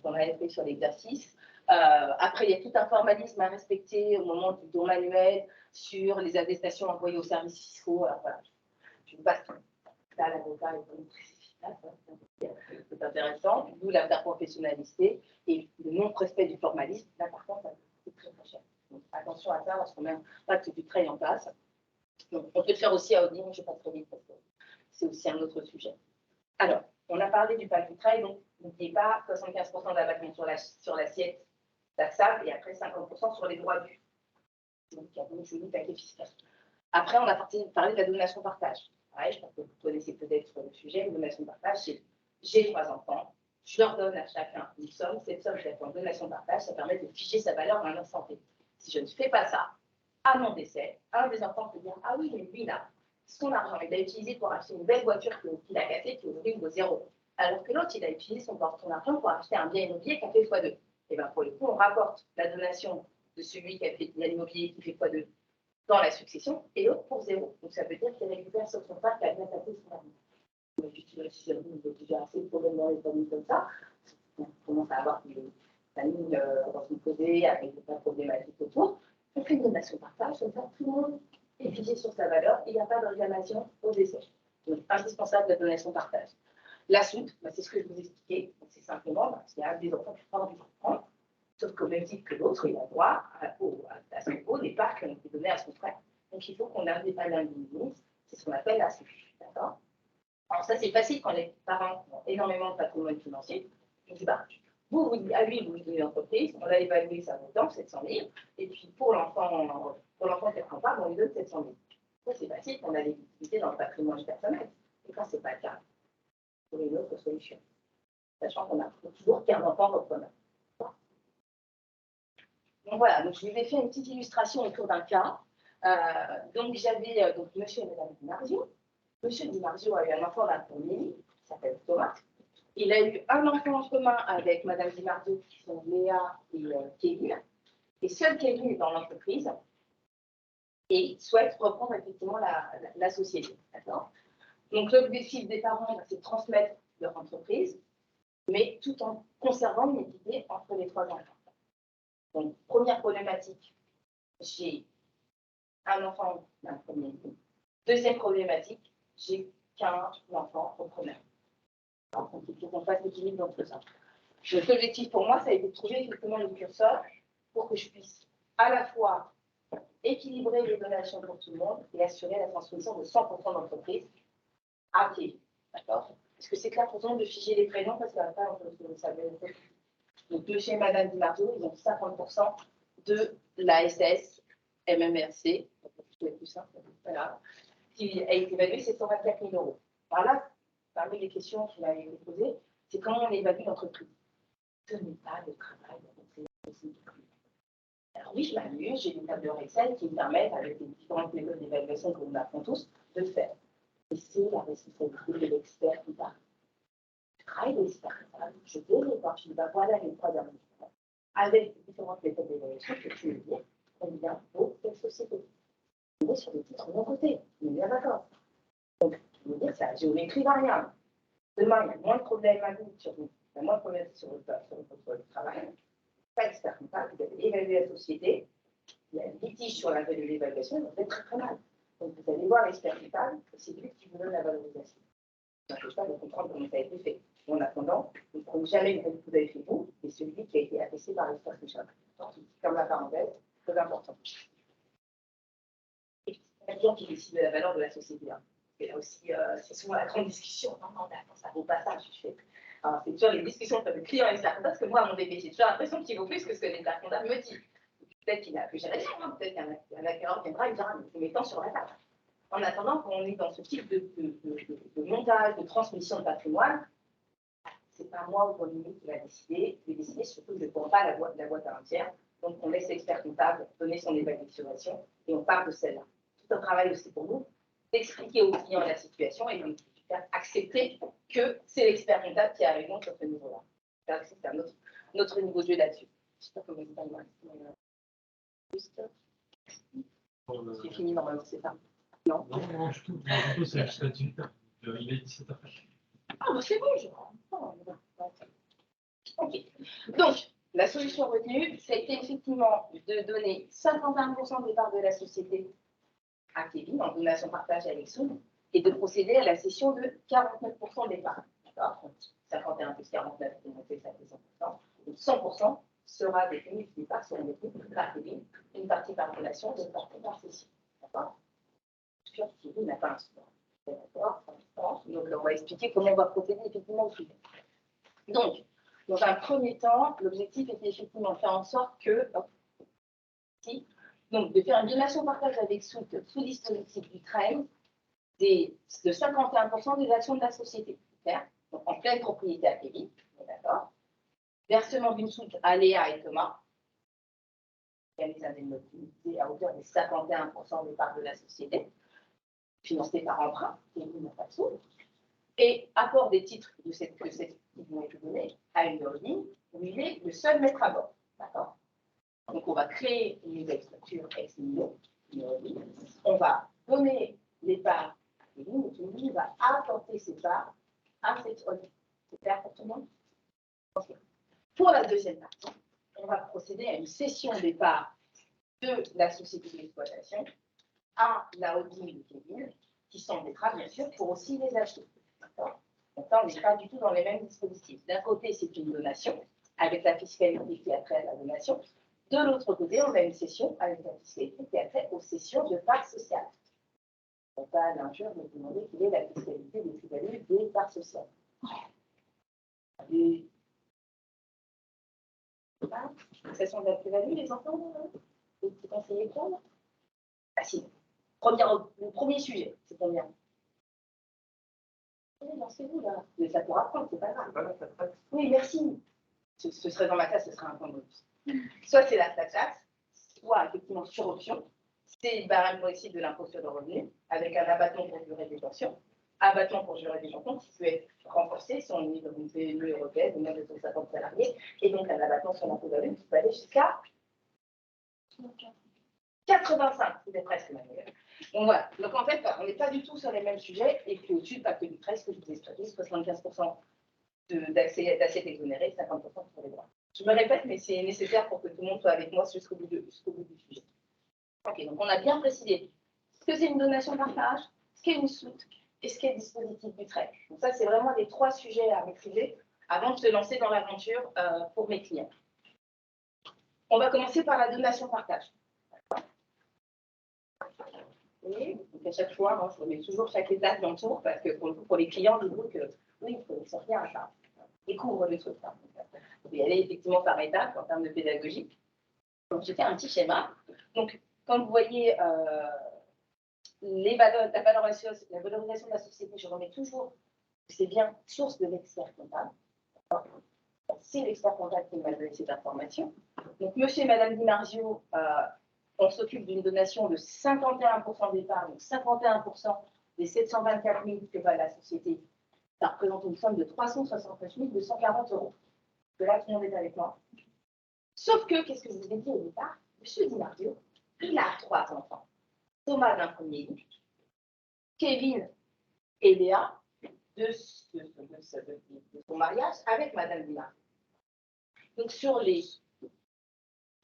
[SPEAKER 3] on a fait sur l'exercice. Après, il y a tout un formalisme à respecter au moment du don manuel sur les attestations envoyées aux services fiscaux. Alors, voilà, je vous passe là, l'avocat est très efficace, c'est intéressant, d'où l'interprofessionnalité et le non-respect du formalisme. Là, par contre, c'est très très cher. Donc, attention à ça lorsqu'on met un pacte du travail en place. Donc, on peut le faire aussi à haut niveau, je ne vais pas trop vite parce que c'est aussi un autre sujet. Alors, on a parlé du pacte du travail, donc n'oubliez pas 75% d'abattement sur l'assiette taxable et après 50% sur les droits dus. Donc, il y a un joli paquet fiscal. Après, on a parlé de la donation-partage. Ouais, je pense que vous connaissez peut-être le sujet. La donation-partage, c'est j'ai 3 enfants, je leur donne à chacun une somme. Cette somme, je la fais en donation-partage, ça permet de figer sa valeur dans l'instant T. Si je ne fais pas ça, à mon décès, un des enfants peut dire ah oui, mais lui, là, son argent, il l'a utilisé pour acheter une belle voiture qu'il a cassée, qui aujourd'hui vaut 0. Alors que l'autre, il a utilisé son argent pour acheter un bien immobilier qui a fait x2. Et bien, pour le coup, on rapporte la donation de celui qui a fait l'immobilier qui fait x2 dans la succession et l'autre pour 0. Donc, ça veut dire qu'il récupère sur son part qui a bien tapé son argent. Donc, si vous avez déjà assez de problèmes dans les familles comme ça, on commence à avoir des familles dans une posée avec des problématiques autour. On fait une donation partage, comme ça, tout le monde est figé sur sa valeur, il n'y a pas de réclamation au décès. Donc, indispensable la donation partage. La soute, c'est ce que je vous expliquais, c'est simplement parce qu'il y a un des enfants qui part du comprend, sauf qu'au même titre que l'autre, il a droit à son pot des parts qui ont été données à son frère. Donc, il faut qu'on indemnise, c'est ce qu'on appelle la soute. D'accord ? Alors, ça, c'est facile quand les parents ont énormément de patrimoine financier. On dit, bah, à lui, vous lui donnez l'entreprise, on l'a évalué, ça vaut tant, 700 000, et puis pour l'enfant qui ne prend pas, on lui donne 700 000. Ça, c'est facile quand on a des liquidités dans le patrimoine personnel. Et quand ce n'est pas le cas, il faut une autre solution. Sachant qu'on a toujours qu'un enfant repreneur. Donc voilà, donc je vous ai fait une petite illustration autour d'un cas. Donc j'avais monsieur et madame Di Marzio. Monsieur Di Marzio a eu un enfant d'un premier, qui s'appelle Thomas. Il a eu un enfant en commun avec madame Di Marzio, qui sont Léa et Kevin. Et seul Kevin est dans l'entreprise et souhaite reprendre effectivement la société. D'accord ? Donc l'objectif des parents, c'est de transmettre leur entreprise, mais tout en conservant une équité entre les 3 enfants. Donc, première problématique, j'ai un enfant d'un premier. Deuxième problématique, j'ai qu'un enfant repreneur. Donc, il faut qu'on fasse l'équilibre dans tout ça. Donc, l'objectif pour moi, ça a été de trouver effectivement le curseur pour que je puisse à la fois équilibrer les donations pour tout le monde et assurer la transmission de 100% d'entreprises à pied. D'accord? Est-ce que c'est clair pour tout le monde de figer les prénoms parce qu'après, on savait. Donc, monsieur et madame Di Marzio, ils ont 50% de l'ASS MMRC, plus simple, voilà, qui a été évalué, c'est 124 000 euros. Alors là, parmi les questions qui m'avaient été posées, c'est comment on évalue l'entreprise. Ce n'est pas le travail de alors oui, je m'amuse, j'ai des tableurs Excel qui me permettent, avec les différentes méthodes d'évaluation que nous apprenons tous, de le faire. Et c'est la responsabilité de l'expert qui parle. Je travaille de l'expert qui parle, je vais les voir, je dis, bah, voilà les 3 derniers points. Avec les différentes méthodes d'évaluation que tu veux dire, combien vaut cette société. On est sur des titres non cotés, on est bien d'accord. Donc, je veux dire, c'est la géométrie variable. Demain, il y a moins de problèmes à vous sur vous, il y a moins de problèmes sur votre travail. Pas expert comptable, vous avez évalué la société, il y a un litige sur la valeur de l'évaluation, vous faites très très mal. Donc vous allez voir l'expert comptable, c'est lui qui vous donne la valorisation. Ça ne pas de comprendre comment ça a été fait. En attendant, vous ne prenez jamais le que vous avez fait vous, mais celui qui a été attesté par l'expert comptable. Comme la parenthèse, très important. Et c'est le client qui décide de la valeur de la société. Hein. Et là aussi, c'est souvent la grande discussion. Non, non, d'accord, ça ne vaut pas ça, je fais. Alors, c'est toujours les discussions entre le client et l'expert comptable, parce que moi, à mon bébé, j'ai toujours l'impression qu'il vaut plus que ce que l'expert comptable me dit. Peut-être qu'il a que j'ai raison, hein, peut-être qu'un acquéreur viendra et dira, mais vous mettons sur la table. En attendant, quand on est dans ce type de montage, de transmission de patrimoine, c'est pas moi ou mon qui va décider, je vais décider, surtout que je ne prends pas la boîte à entière. Donc, on laisse l'expert comptable donner son évaluation et on part de celle-là. Tout un travail aussi pour nous, d'expliquer aux clients la situation et de faire accepter que c'est l'expert comptable qui a raison sur ce niveau-là. C'est un autre niveau de jeu là-dessus. Je sais pas comment vous parlez. C'est fini normalement, c'est ça. Non,
[SPEAKER 4] non, je trouve que c'est jusqu'à 18h. Il est 17h.
[SPEAKER 3] Ah, bah c'est bon, je comprends. Ok. Donc, la solution retenue, c'était effectivement de donner 51% des parts de la société à Kevin en donation partage avec Soud et de procéder à la cession de 49% des parts. D'accord. 51 plus 49, c'est ça fait 100%. Donc 100% sera détenu, les parts seront détenues par Kevin, une partie par donation, une partie par cession. D'accord. Sûr Kevin n'a pas un support. D'accord. Donc on va expliquer comment on va procéder effectivement au sujet. Donc, dans un premier temps, l'objectif était effectivement de faire en sorte que, donc de faire une donation partage avec Soud sous l'historique du train de 51% des actions de la société. Donc en pleine propriété à Kevin, d'accord. Versement d'une soulte à Léa et Thomas, qui a les indemnités à hauteur de 51% des parts de la société, financées par emprunt, Kevin n'a pas de soulte. Et apport des titres de cette qui vont être donnés à une holding où il est le seul maître à bord. D'accord. Donc, on va créer une nouvelle structure ex-nihilo, une holding. On va donner les parts à Kevin, et Kevin va apporter ses parts à cette holding. C'est clair pour tout le monde? Okay. Pour la deuxième partie, on va procéder à une cession des parts de la société d'exploitation à la holding de Kevin, qui s'endettera bien sûr pour aussi les acheter. Donc là, on n'est pas du tout dans les mêmes dispositifs. D'un côté, c'est une donation, avec la fiscalité qui a trait à la donation. De l'autre côté, on a une cession avec la fiscalité qui a trait aux cessions de parts sociales. Donc pas l'injure de vous demander quelle est la fiscalité des plus-values des parts sociales. Et... Cession de la plus-value, les enfants, les petits conseillers quoi? Ah si, le premier sujet, c'est combien? Lancez-vous là. Mais ça pourra prendre, c'est pas grave. Oui, merci. Ce serait dans ma classe, ce serait un point de bonus. Soit c'est la taxe, soit effectivement sur option, c'est le barème progressif de l'impôt sur le revenu, avec un abattement pour durée des pensions. Abattement pour durée des pensions qui peut être renforcé si on est dans une PME européenne de moins de 150 salariés, et donc un abattement sur l'impôt de revenu qui peut aller jusqu'à 85, c'était presque la meilleure. Donc voilà, donc en fait, on n'est pas du tout sur les mêmes sujets, et puis au-dessus, pas que du 13 que je vous ai expliqué, 75% d'assiette exonérée, 50% sur les droits. Je me répète, mais c'est nécessaire pour que tout le monde soit avec moi jusqu'au bout du sujet. Ok, donc on a bien précisé ce que c'est une donation partage, ce qu'est une soute, et ce qui est le dispositif du trait. Donc ça, c'est vraiment les 3 sujets à maîtriser avant de se lancer dans l'aventure pour mes clients. On va commencer par la donation-partage. Donc à chaque fois, moi, je remets toujours chaque étape dans le tour parce que pour les clients, je dis que oui, il faut sortir à ça. Découvre le truc. Il faut y aller effectivement par étapes en termes de pédagogie. Donc, j'ai fait un petit schéma. Donc, comme vous voyez, la valorisation de la société, je remets toujours que c'est bien source de l'expert comptable. C'est l'expert comptable qui m'a donné cette information. Donc, monsieur et madame Di Marzio, on s'occupe d'une donation de 51% d'épargne, donc 51% des 724 000 que va la société. Ça représente une somme de 369 240 €. Que là, tout le monde est avec moi. Sauf que, qu'est-ce que je vous ai dit au départ? Monsieur Di Marzio, il a 3 enfants. Thomas d'un premier lit, Kevin et Léa de son mariage avec madame Di Marzio. Donc, sur les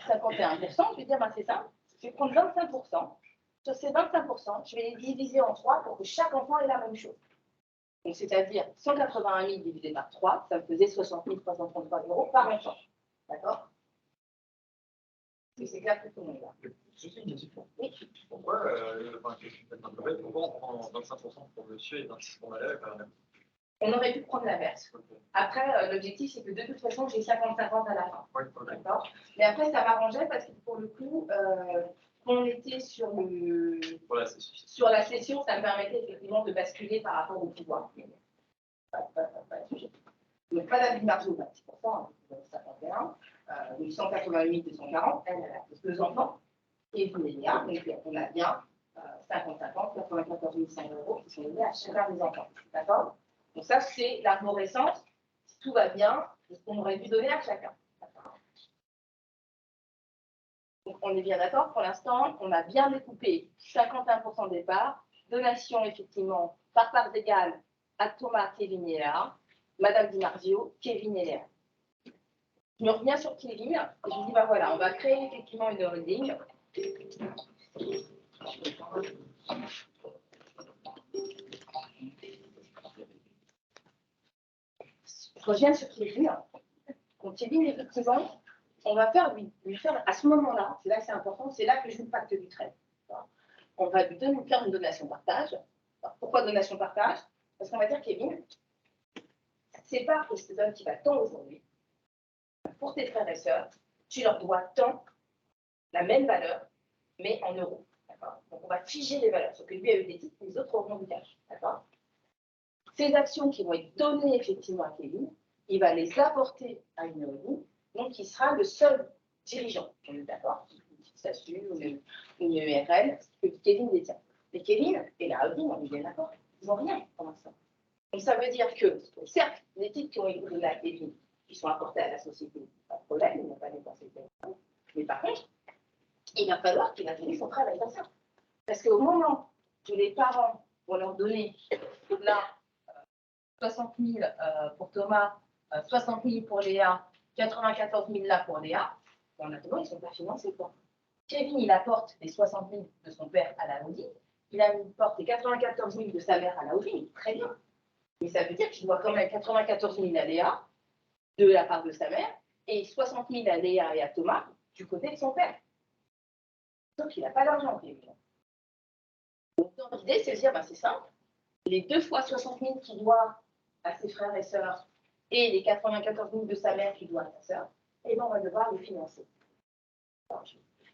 [SPEAKER 3] 51%, je vais dire, c'est ça, je vais prendre 25%. Sur ces 25%, je vais les diviser en 3 pour que chaque enfant ait la même chose. Donc, c'est-à-dire 181 000 divisé par 3, ça me faisait 60 333 € par enfant. D'accord? C'est clair pour tout le monde.
[SPEAKER 4] Juste une question.
[SPEAKER 3] Oui.
[SPEAKER 4] Pourquoi, pourquoi on prend 25% pour monsieur et 26% pour madame?
[SPEAKER 3] On aurait pu prendre l'inverse. Après, l'objectif, c'est que de toute façon, j'ai 50-50 à la fin.
[SPEAKER 4] Oui, okay.
[SPEAKER 3] D'accord. Mais après, ça m'arrangeait parce que pour le coup, on était sur la session, ça me permettait effectivement de basculer par rapport au pouvoir. Pas de sujet. Donc, madame Di Marzio, 26%, 51, donc 188 240, elle a 2 enfants, et vous et Léa, donc on a bien 50-50, 94 500 € qui sont liés à chacun des enfants. D'accord? Donc ça, c'est l'arborescence, si tout va bien, de ce qu'on aurait dû donner à chacun. Donc on est bien d'accord, pour l'instant, on a bien découpé 51% des parts, donation effectivement par parts égales à Thomas, Kevin et Léa, madame Di Marzio, Kevin et Léa. Je me reviens sur Kevin et je me dis, bah voilà, on va créer effectivement une holding. Je reviens sur Kevin. Donc Kevin, effectivement, on va lui faire à ce moment-là, c'est là que c'est important, c'est là que je joue le pacte du trait. On va lui faire une donation partage. Alors, pourquoi donation partage? Parce qu'on va dire, Kevin, c'est pas que je te donne qui va tant aujourd'hui. Pour tes frères et sœurs, tu leur dois tant, la même valeur, mais en euros. Donc on va figer les valeurs. Sauf que lui a eu des titres, les autres auront du cash. D'accord. Ces actions qui vont être données effectivement à Kevin, il va les apporter à une holding, donc qui sera le seul dirigeant. On est d'accord? Une petite statue ou une URL que Kevin détient. Mais Kevin et la holding, on est bien d'accord, ils n'ont rien pour l'instant. Donc ça veut dire que, certes, les titres qui ont été donnés à Kevin, qui sont apportés à la société, pas de problème, ils n'ont pas dépensé de temps. Mais par contre, il va falloir qu'il continue son travail dans ça. Parce qu'au moment où les parents vont leur donner là 60 000 pour Thomas, 60 000 pour Léa, 94 000 là pour Léa, en attendant, ils ne sont pas financés. Quoi. Kevin, il apporte les 60 000 de son père à la holding, il apporte les 94 000 de sa mère à la holding, très bien. Mais ça veut dire qu'il doit quand même 94 000 à Léa, de la part de sa mère, et 60 000 à Léa et à Thomas, du côté de son père. Donc, il n'a pas d'argent, Kevin. Donc, l'idée, c'est de dire, c'est simple, les 2 fois 60 000 qu'il doit à ses frères et sœurs, et les 94 000 de sa mère qu'il doit à sa sœur, et bien, on va devoir les financer.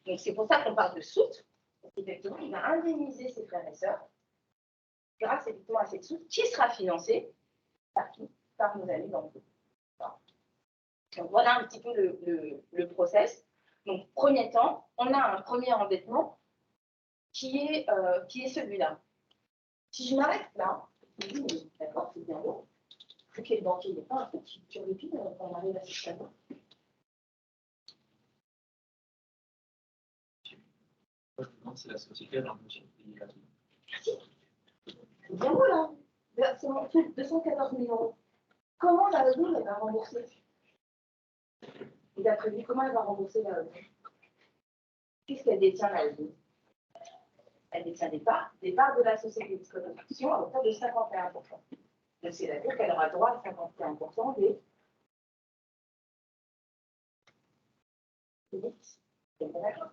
[SPEAKER 3] Donc, c'est pour ça qu'on parle de soute, parce qu'effectivement, il va indemniser ses frères et sœurs, grâce effectivement à cette soute, qui sera financée par qui? Par nos amis dans le groupe. Donc, voilà un petit peu le process. Donc, premier temps, on a un premier endettement qui est celui-là. Si je m'arrête là, d'accord, c'est bien beau. Que le banquier n'est pas un petit turlupine quand on arrive à ce stade-là.
[SPEAKER 4] Je me demande si la société dans le monsieur.
[SPEAKER 3] C'est bien beau là. C'est mon truc, 214 000 €. Comment la holding va rembourser? Il a prévu comment elle va rembourser la holding? Qu'est-ce qu'elle détient la holding? elle détient des parts de la société d'exploitation à hauteur de 51%. Donc, c'est-à-dire qu'elle aura droit à 51% des d'accord.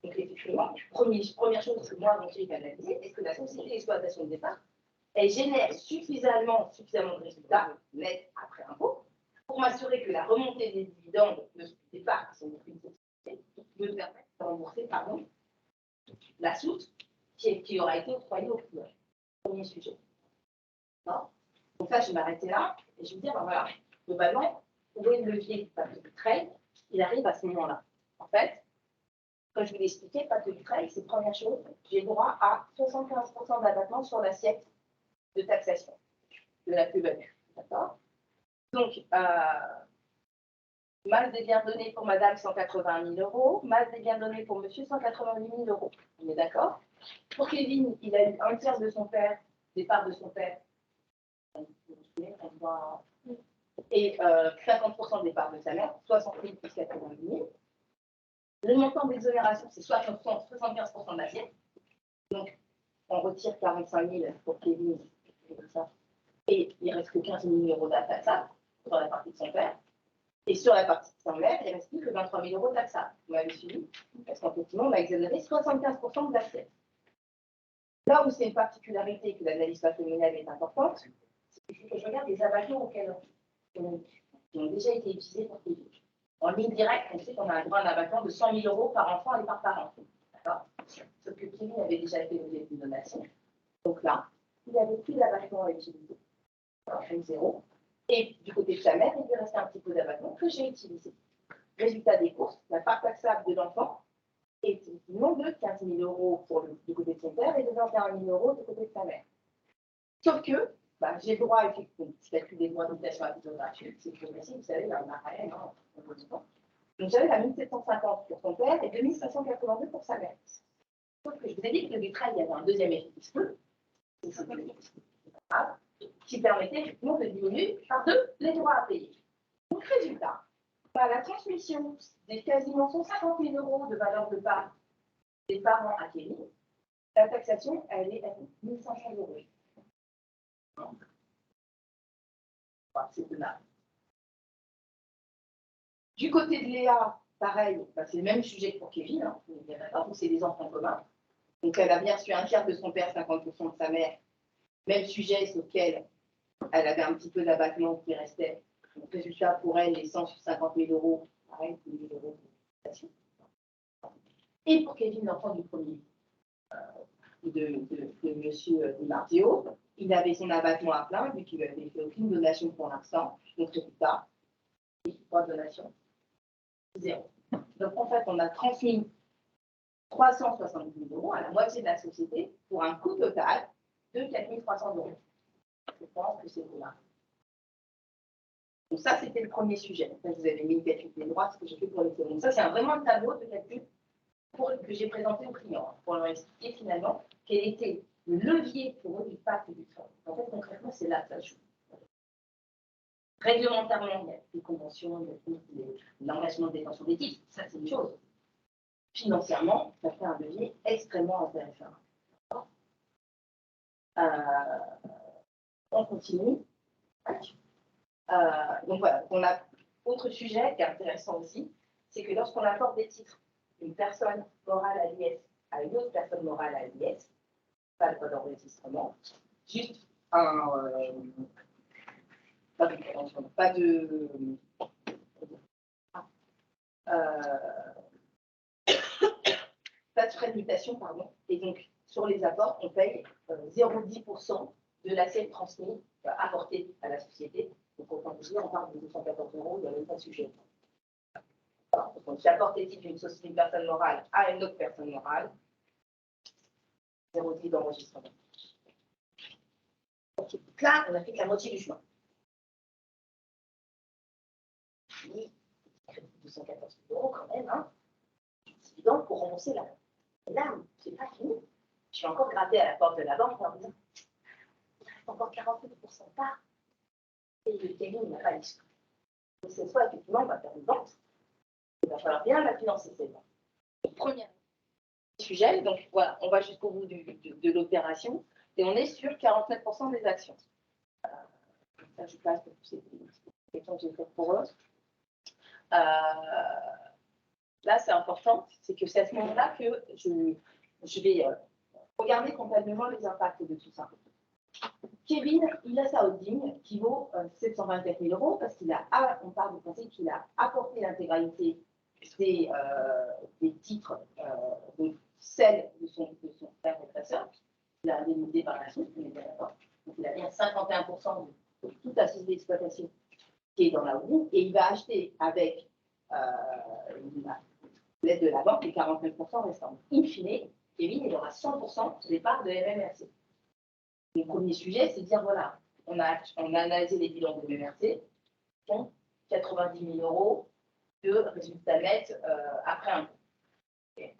[SPEAKER 3] Donc, effectivement, première chose que moi, mon j'ai analysé, est-ce que la société d'exploitation de départ, elle génère suffisamment de résultats nets après impôt pour m'assurer que la remontée des dividendes de ce départ, qui sont des société, me permet de rembourser, la soute qui aura été octroyée au client. Premier sujet. Non. Donc ça, je vais m'arrêter là et je vais me dire, ben voilà, globalement, trouver le levier du pacte du trade, il arrive à ce moment-là. En fait, comme je vous l'ai expliqué, le pacte du trade, c'est première chose, j'ai droit à 75% d'abattement sur l'assiette de taxation de la plus-value. D'accord. Donc, masse des biens donnés pour madame, 180 000 euros. Masse des biens donnés pour monsieur, 188 000 euros. On est d'accord? Pour Kevin, il a eu un tiers de son père, des parts de son père, et 50% des parts de sa mère, 60 000 plus 90 000. Le montant d'exonération, c'est 75% de l'assiette. Donc, on retire 45 000 pour Kevin, et il ne reste que 15 000 euros taxables sur la partie de son père. Et sur la partie de sa mère, il ne reste plus que 23 000 euros taxables. Vous m'avez suivi? Parce qu'effectivement, on a exonéré 75% de l'assiette. Là où c'est une particularité que l'analyse patrimoniale est importante, c'est que je regarde les abattements auxquels qui ont déjà été utilisés pour Kevin. En ligne directe, on sait qu'on a un droit d'abattement de 100 000 euros par enfant et par parent. D'accord? Sauf que Kevin avait déjà fait l'objet d'une donation. Donc là, il n'avait plus d'abattement à utiliser. Alors, zéro. Et du côté de sa mère, il lui restait un petit peu d'abattement que j'ai utilisé. Résultat des courses, la part taxable de l'enfant est non de 15 000 euros du côté de son père et de 21 000 euros du côté de sa mère. Sauf que j'ai le droit, effectivement, je calcule des droits de mutation à titre gratuit, c'est progressif, vous savez, là, on a rien, donc j'avais la 1750 pour son père et 2582 pour sa mère. Sauf que je vous ai dit que le travail, il y avait un deuxième effet qui permettait effectivement de diminuer par deux les droits à payer. Donc, résultat, la transmission des quasiment 150 000 euros de valeur de part des parents à Kevin, la taxation, elle est à 1 500 euros. C'est tenable. Du côté de Léa, pareil, c'est le même sujet que pour Kevin, hein, on est bien d'accord, donc c'est des enfants communs. Donc elle a bien reçu un tiers de son père, 50% de sa mère. Même sujet, sauf qu'elle avait un petit peu d'abattement qui restait. Donc, résultat, pour elle, les 100 sur 50 000 euros, pareil, 10 000 euros de taxation. Et pour Kevin, l'enfant du premier, de M. Martio, il avait son abattement à plein, vu qu'il n'avait fait aucune donation pour l'instant. Donc, résultat, pas de donation, zéro. Donc, en fait, on a transmis 370 000 euros à la moitié de la société pour un coût total de 4 300 euros. Je pense que c'est là. Donc, ça, c'était le premier sujet. En fait, vous avez mis le calcul des droits, ce que j'ai fait pour les clients. Donc, ça, c'est vraiment un tableau de calcul que j'ai présenté aux clients, pour leur expliquer finalement quel était le levier pour eux du pacte du travail. En fait, concrètement, c'est là que ça joue. Réglementairement, il y a des conventions, l'engagement de détention des titres, ça, c'est une chose. Financièrement, ça fait un levier extrêmement intéressant. On continue. Donc voilà, on a autre sujet qui est intéressant aussi, c'est que lorsqu'on apporte des titres d'une personne morale à l'IS à une autre personne morale à l'IS, pas de droit d'enregistrement, juste pas de frais de mutation, pardon. Et donc, sur les apports, on paye 0,10% de l'assiette transmise apportée à la société. Donc, autant vous dire, on parle de 214 euros, il n'y a même pas de sujet. Donc, j'apporte les titres d'une société, d'une personne morale à une autre personne morale. 0,10 d'enregistrement. Donc, là, on a fait que la moitié du chemin. 214 euros quand même, hein. C'est évident pour rembourser là. Et là, c'est pas fini. Je suis encore grattée à la porte de la banque en disant il reste encore 48% de part. Et le Kevin n'a pas l'issue. Donc, cette fois, effectivement, on va faire une vente. Il va falloir bien la financer, cette vente. Première. sujet. Donc voilà, on va jusqu'au bout de l'opération et on est sur 49% des actions. Ça, je passe parce que c'est une question que j'ai faite pour eux. Là, c'est important, c'est que c'est à ce moment-là que je vais regarder comptablement les impacts de tout ça. Kevin, il a sa holding qui vaut 724 000 euros parce on part du principe qu'il a apporté l'intégralité des titres de celle de son frère retraceur. Il a indemnisé par la suite, donc il a bien 51% de toute la société d'exploitation qui est dans la holding et il va acheter avec l'aide de la banque les 49% restants. In fine, Kevin, il aura 100% des parts de MMRC. Le premier sujet, c'est de dire voilà, on a analysé les bilans de MMRC, donc 90 000 euros de résultats nets après impôt.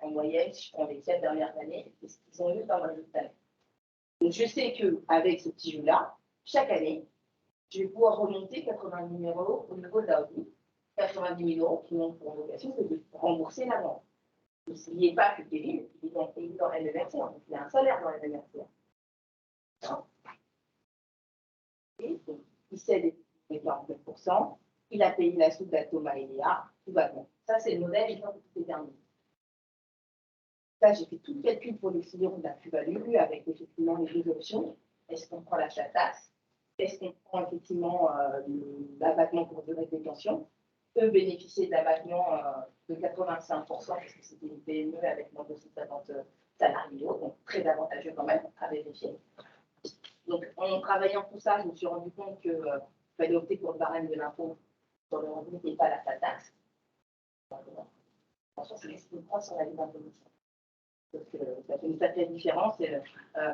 [SPEAKER 3] En moyenne, si je prends les 4 dernières années, c'est ce qu'ils ont eu dans le résultat net. Donc je sais qu'avec ce petit jeu-là, chaque année, je vais pouvoir remonter 90 000 euros au niveau de la holding. 90 000 euros qui n'ont pour vocation que de rembourser la banque. N'oubliez pas que Kevin, il est dans MMRC, donc il a un salaire dans MMRC. Et donc, il cède les 49%, il a payé la soupe à Thomas et Léa, tout va bien. Ça, c'est le modèle, et tout est terminé. Là, j'ai fait tout le calcul pour décider de la plus-value avec effectivement les deux options. Est-ce qu'on prend l'achat taxe? Est-ce qu'on prend effectivement l'abattement pour durée de détention? Peut bénéficier de l'abattement de 85% parce que c'était une PME avec moins de 150 salariés, donc très avantageux quand même à vérifier. Donc, en travaillant tout ça, je me suis rendu compte qu'il fallait opter pour le barème de l'impôt sur le revenu et pas la taxe. Franchement, c'est ce qu'on prend sur la vie d'imposition. Donc, ça fait une sacrée différence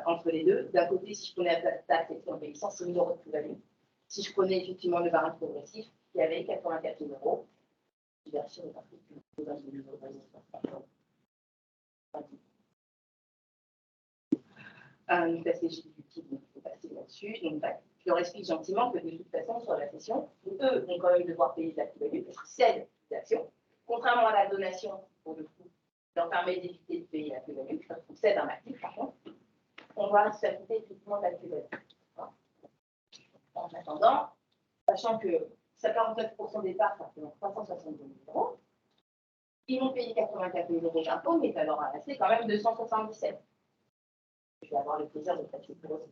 [SPEAKER 3] entre les deux. D'un côté, si je prenais la taxe, on payait 106 000 euros de plus-value. Si je prenais effectivement le barème progressif, il y avait 84 000 euros. Je vérifie les parties de la CGI du type, donc il faut passer là-dessus. Donc, je leur explique gentiment que de toute façon, sur la session, eux vont quand même devoir payer de la plus-value parce qu'ils cèdent l'action. Contrairement à la donation, pour le coup, leur permet d'éviter de payer la plus-value, parce qu'on cède un actif, par contre, on va s'ajouter effectivement de la plus-value. En attendant, sachant que 49% des parts, ça représente 362 000 euros, ils vont payer 84 000 euros d'impôt, mais ça leur a resté quand même 277. Je vais avoir le plaisir de passer pour eux.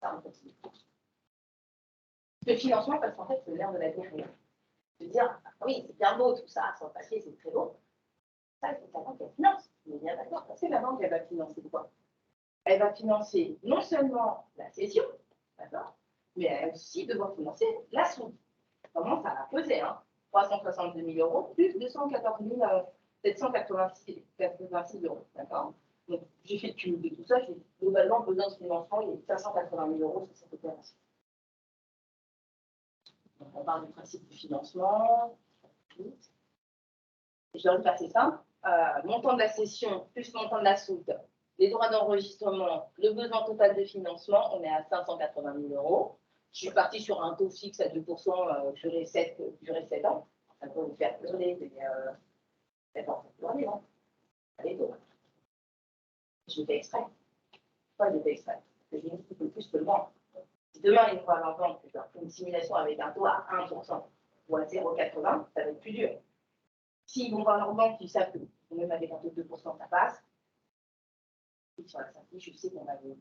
[SPEAKER 3] Ça, on continue. Le financement, parce qu'en fait, c'est l'air de la guerre. De dire, oui, c'est bien beau tout ça, sur le papier, c'est très beau. Ça, il faut que la banque elle finance. On est bien d'accord, parce que la banque, elle va financer quoi? Elle va financer non seulement la cession, d'accord, mais elle va aussi devoir financer la soude. Comment ça va peser, hein? 362 000 euros plus 214 786 euros, d'accord? Donc, j'ai fait le cumul de tout ça, j'ai globalement besoin de financement, il y a 580 000 euros sur cette opération. Donc, on parle du principe du financement. Je vais repasser ça. Montant de la cession plus montant de la soude, les droits d'enregistrement, le besoin total de financement, on est à 580 000 euros. Je suis partie sur un taux fixe à 2%, durée 7 ans. Ça peut vous faire pleurer, mais c'est bon, allez, non. Allez, donc. Je fais exprès. Pourquoi je fais exprès? Parce que j'ai un petit peu plus que le moins. Si demain, ils vont l'entendre que une simulation avec un taux à 1% ou à 0,80, ça va être plus dur. S'ils vont voir leur banque, ils savent que même avec un taux de 2%, ça passe. Et sur la sortie, je sais qu'on va le.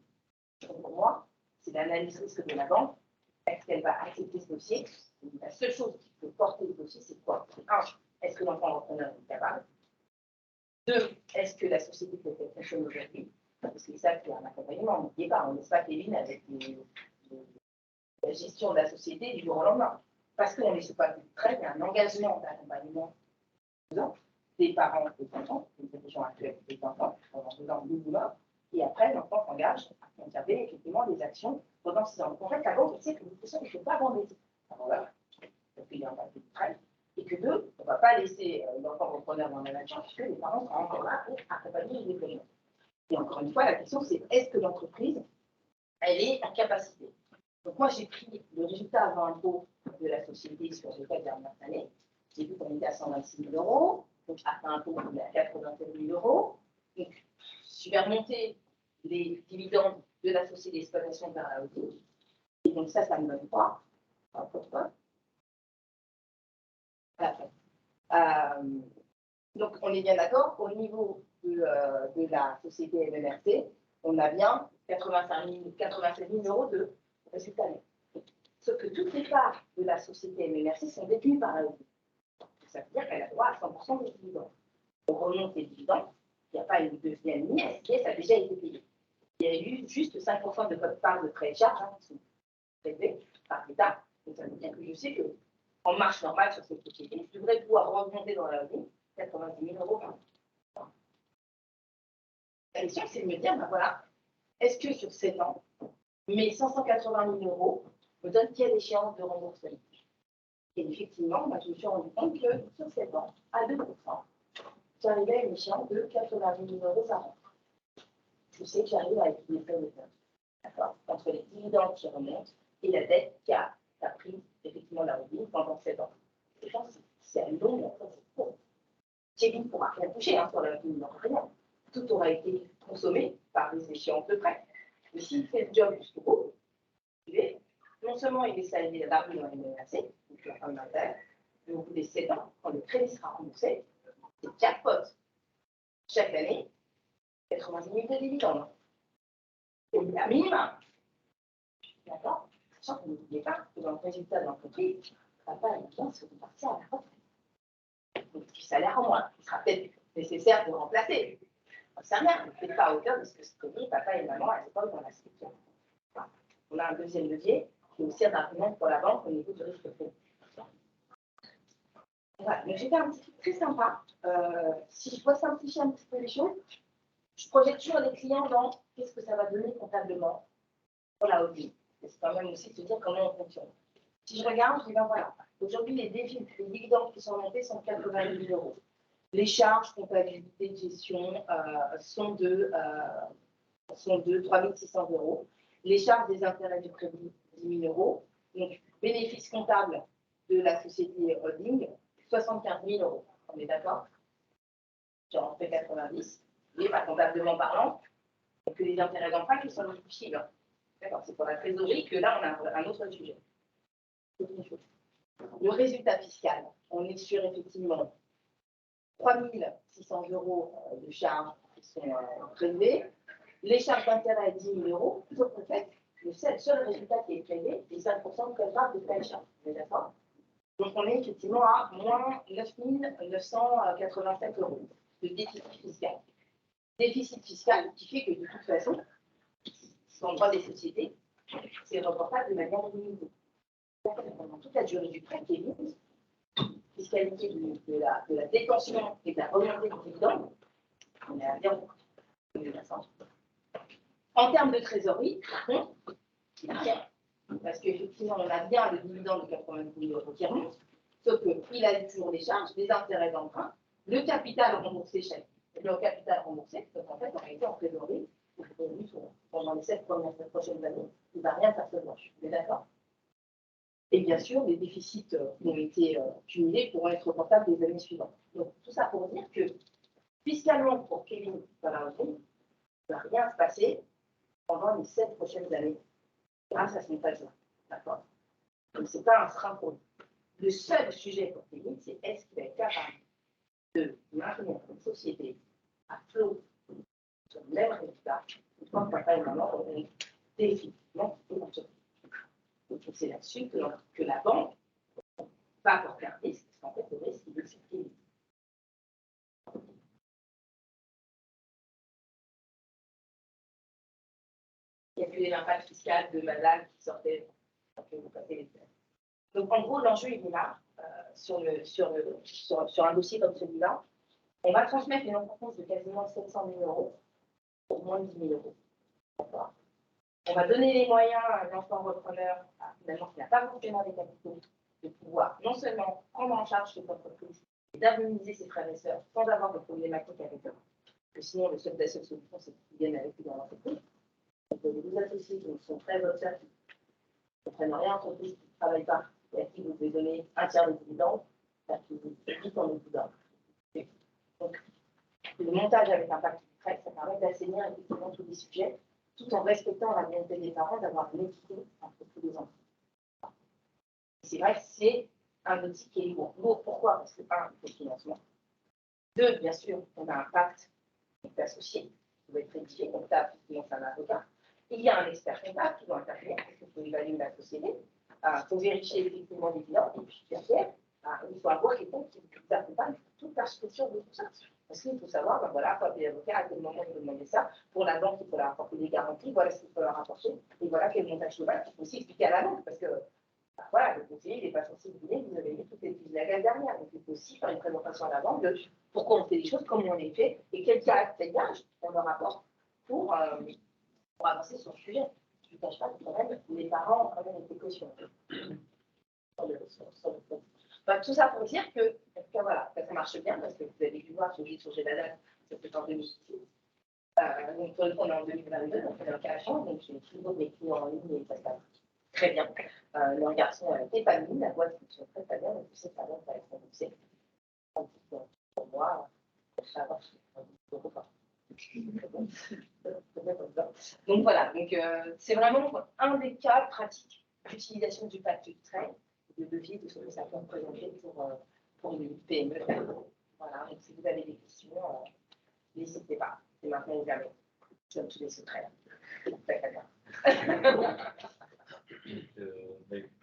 [SPEAKER 3] Pour moi, c'est l'analyse risque de la banque. Est-ce qu'elle va accepter ce dossier? La seule chose qui peut porter le dossier, c'est quoi? Un, est-ce que l'enfant repreneur est capable? Deux, est-ce que la société peut être fonctionne aujourd'hui? Parce qu'ils savent qu'il y a un accompagnement. N'oubliez pas, on ne laisse pas Kevin avec la gestion de la société du jour au lendemain. Parce qu'on ne laisse pas plus près, il y a un engagement d'accompagnement des parents des enfants, des gens actuels des enfants, pendant 2 ans minimum, et après, l'enfant s'engage à conserver effectivement des actions pendant 6 ans. Donc, en fait, la banque sait que de toute façon, il ne faut pas abandonner. Alors là, parce qu'il y a un paquet de prêt. Et que deux, on ne va pas laisser l'enfant repreneur dans la nature, puisque les parents sont encore là pour accompagner les déploiements. Et encore une fois, la question, c'est est-ce que l'entreprise, elle est en capacité? Donc, moi, j'ai pris le résultat avant impôt de la société sur les 4 dernières années. J'ai vu qu'on était à 126 000 euros. Donc, après impôt, on est à 87 000 euros. Donc, je vais remonter les dividendes de la société d'exploitation vers la holding. Et donc ça me donne quoi? Pourquoi? Donc, on est bien d'accord, au niveau de la société MMRT, on a bien 87 000 euros de résultat net. Sauf que toutes les parts de la société MMRT sont détenues par la holding. Ça veut dire qu'elle a droit à 100% des dividendes. On remonte les dividendes, il n'y a pas une deuxième ligne, ça a déjà été payé. Il y a eu juste 5% de votre part de frais et charges qui sont prélevés par l'État. Donc, ça veut dire que je sais qu'en marche normale sur cette société, je devrais pouvoir remonter dans la holding 90 000 euros par an. La question, c'est de me dire, ben voilà, est-ce que sur 7 ans, mes 580 000 euros me donnent quelle échéance de remboursement? Et effectivement, je me suis rendu compte que sur 7 ans, à 2%, j'arrivais à une échéance de 80 000 euros par an. Je sais que j'arrive à équilibrer les comptes. D'accord? Entre les dividendes qui remontent et la dette qu'a prise effectivement la holding pendant 7 ans. Je pense que c'est un long, après c'est court. Kevin ne pourra rien toucher sur la holding, rien. Tout aura été consommé par les échéances de prêt. Mais s'il fait le job jusqu'au bout, non seulement il est salarié d'argent dans les MRC, donc il y a un intérêt, mais au bout des 7 ans, quand le crédit sera remboursé, c'est jackpot. Chaque année, 90 000 de dividendes. Et à minima. D'accord? Sachant que n'oubliez pas que dans le résultat de l'entreprise, papa et bien se repartir à la retraite. Donc, du salaire en moins, il sera peut-être nécessaire de remplacer. On ne sait rien, on ne fait pas à hauteur de ce que se connaît papa et maman à l'époque dans la structure. On a un deuxième levier qui est aussi un argument pour la banque au niveau du risque de crédit. Voilà, donc j'ai fait un petit truc très sympa. Si je dois simplifier un petit peu les choses, je projette toujours les clients dans qu'est-ce que ça va donner comptablement pour la holding. C'est quand même aussi de se dire comment on fonctionne. Si je regarde, je dis ben voilà, aujourd'hui les dividendes qui sont montés sont 80 000 euros. Les charges, comptabilité, gestion sont de 3 600 euros. Les charges des intérêts du crédit, 10 000 euros. Donc, bénéfice comptable de la société holding, 75 000 euros. On est d'accord? J'en fais 90. Mais pas comptablement parlant, que les intérêts d'emprunt qui sont multipliés. D'accord, c'est pour la trésorerie que là, on a un autre sujet. Le résultat fiscal, on est sur effectivement 3 600 euros de charges qui sont prélevées. Les charges d'intérêt, 10 000 euros. Sauf qu'en fait, le seul résultat qui est prélevé, c'est 5% de code barre de frais et charges. Vous êtes d'accord? Donc, on est effectivement à moins 9 987 euros de déficit fiscal. Déficit fiscal qui fait que de toute façon, en droit des sociétés, c'est reportable de manière illimitée. Pendant toute la durée du prêt qui est mise, fiscalité de la détention et de la remontée du dividende, on est à 0. En termes de trésorerie, par contre, il n'y a rien. Parce qu'effectivement, on a bien le dividende de 90 000 euros qui remonte, sauf qu'il a toujours les charges, les intérêts d'emprunt, le capital remboursé chaque le capital remboursé, donc en fait, on a été en trésorerie pendant les 7 prochaines années, il ne va rien faire se blanche. Vous êtes d'accord? Et bien sûr, les déficits qui ont été cumulés pourront être reportables les années suivantes. Donc, tout ça pour dire que fiscalement, pour Kevin dans la holding, il ne va rien se passer pendant les 7 prochaines années grâce à son placement. D'accord? Donc, ce n'est pas un frein pour lui. Le seul sujet pour Kevin, c'est est-ce qu'il va être capable de maintenir une société à flot sur le même résultat, une fois que papa et maman auront définitivement une entreprise. Donc, c'est là-dessus que la banque va apporter un risque, parce qu'en fait, le risque, il est circuler. Calculer l'impact fiscal de Madame qui sortait que vous passez les terres. Donc, en gros, l'enjeu, il est là, sur un dossier comme celui-là. On va transmettre une entreprise de quasiment 700 000 euros pour moins de 10 000 euros. D'accord. On va donner les moyens à un enfant repreneur, finalement, qui n'a pas forcément des capitaux, de pouvoir non seulement prendre en charge cette entreprise et d'harmoniser ses frères et sœurs sans avoir de problématiques avec eux. Parce que sinon, la seule solution, c'est qu'ils viennent avec eux dans l'entreprise. Donc, les deux associés qui sont très observés, qui ne prennent rien en entreprise, qui ne travaillent pas, et à qui vous devez donner un tiers des dividendes, à qui vous dites en dividendes. Donc, le montage avec impact Après, ça permet d'assainir effectivement tous les sujets, tout en respectant la volonté des parents d'avoir une équité entre tous les enfants. Et c'est vrai que c'est un outil qui est lourd. Lourd, pourquoi? Parce que, un, il faut le financement. Deux, bien sûr, on a un pacte associé, qui doit être rédigé, comptable, qui finance un avocat. Il y a un expert comptable qui doit intervenir, parce qu'il faut évaluer la société, il faut vérifier effectivement les bilans, et puis derrière, il faut avoir quelqu'un qui vous accompagne toute la structure de tout ça. Parce qu'il faut savoir, ben voilà, quand les avocats, à quel moment vous demandez ça, pour la banque, il faut leur apporter des garanties, voilà ce qu'il faut leur apporter, et voilà quel montage global qu'il faut aussi expliquer à la banque, parce que ben voilà, le conseiller, il n'est pas censé vous dire, vous avez mis toutes les pièces de la gage derrière, donc il faut aussi faire une présentation à la banque de pourquoi on fait les choses, comment on les fait, et quel gage on leur apporte pour avancer sur le sujet. Je ne cache pas que quand même, les parents ont quand même été cautionnés. Enfin, tout ça pour dire que, en tout cas, voilà, ça marche bien, parce que vous avez dû voir sur GDADA, c'était en 2006. Donc, on est en 2022, donc on est en création, donc j'ai toujours mes clients en ligne et ça se passe très bien. Leur garçon est épanoui, la boîte fonctionne très très bien, donc tu sais, ça va être remboursé. Pour moi, ça va. Donc voilà, donc, c'est vraiment un des cas pratiques d'utilisation du pacte du train, de levier de ce que ça peut représenter pour une PME. Voilà, donc si vous avez des questions, n'hésitez pas, c'est maintenant ou jamais. Comme tous les secrets.
[SPEAKER 2] Écoutez,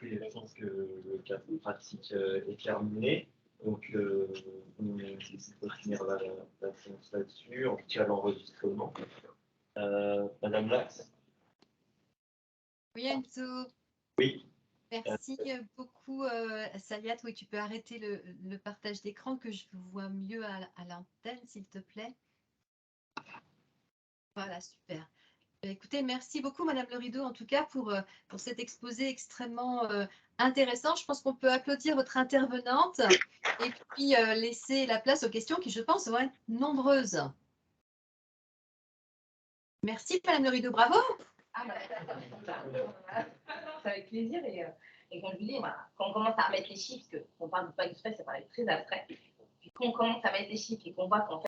[SPEAKER 2] je pense que le cas pratique est terminé. Donc, on va finir la séance là-dessus, en tout cas l'enregistrement. Madame Lax.
[SPEAKER 1] Oui, Enzo.
[SPEAKER 2] Oui.
[SPEAKER 1] Merci beaucoup, Saliat. Oui, tu peux arrêter le partage d'écran, que je vois mieux à l'antenne, s'il te plaît. Voilà, super. Écoutez, merci beaucoup, Madame Le Rideau, en tout cas, pour cet exposé extrêmement intéressant. Je pense qu'on peut applaudir votre intervenante et puis laisser la place aux questions qui, je pense, vont être nombreuses. Merci, Madame Le Rideau. Bravo.
[SPEAKER 3] C'est avec plaisir. Et comme je vous dis, voilà, quand on commence à remettre les chiffres, qu'on parle de pas exprès, ça paraît très abstrait. Puis quand on commence à mettre les chiffres et qu'on voit qu'en fait,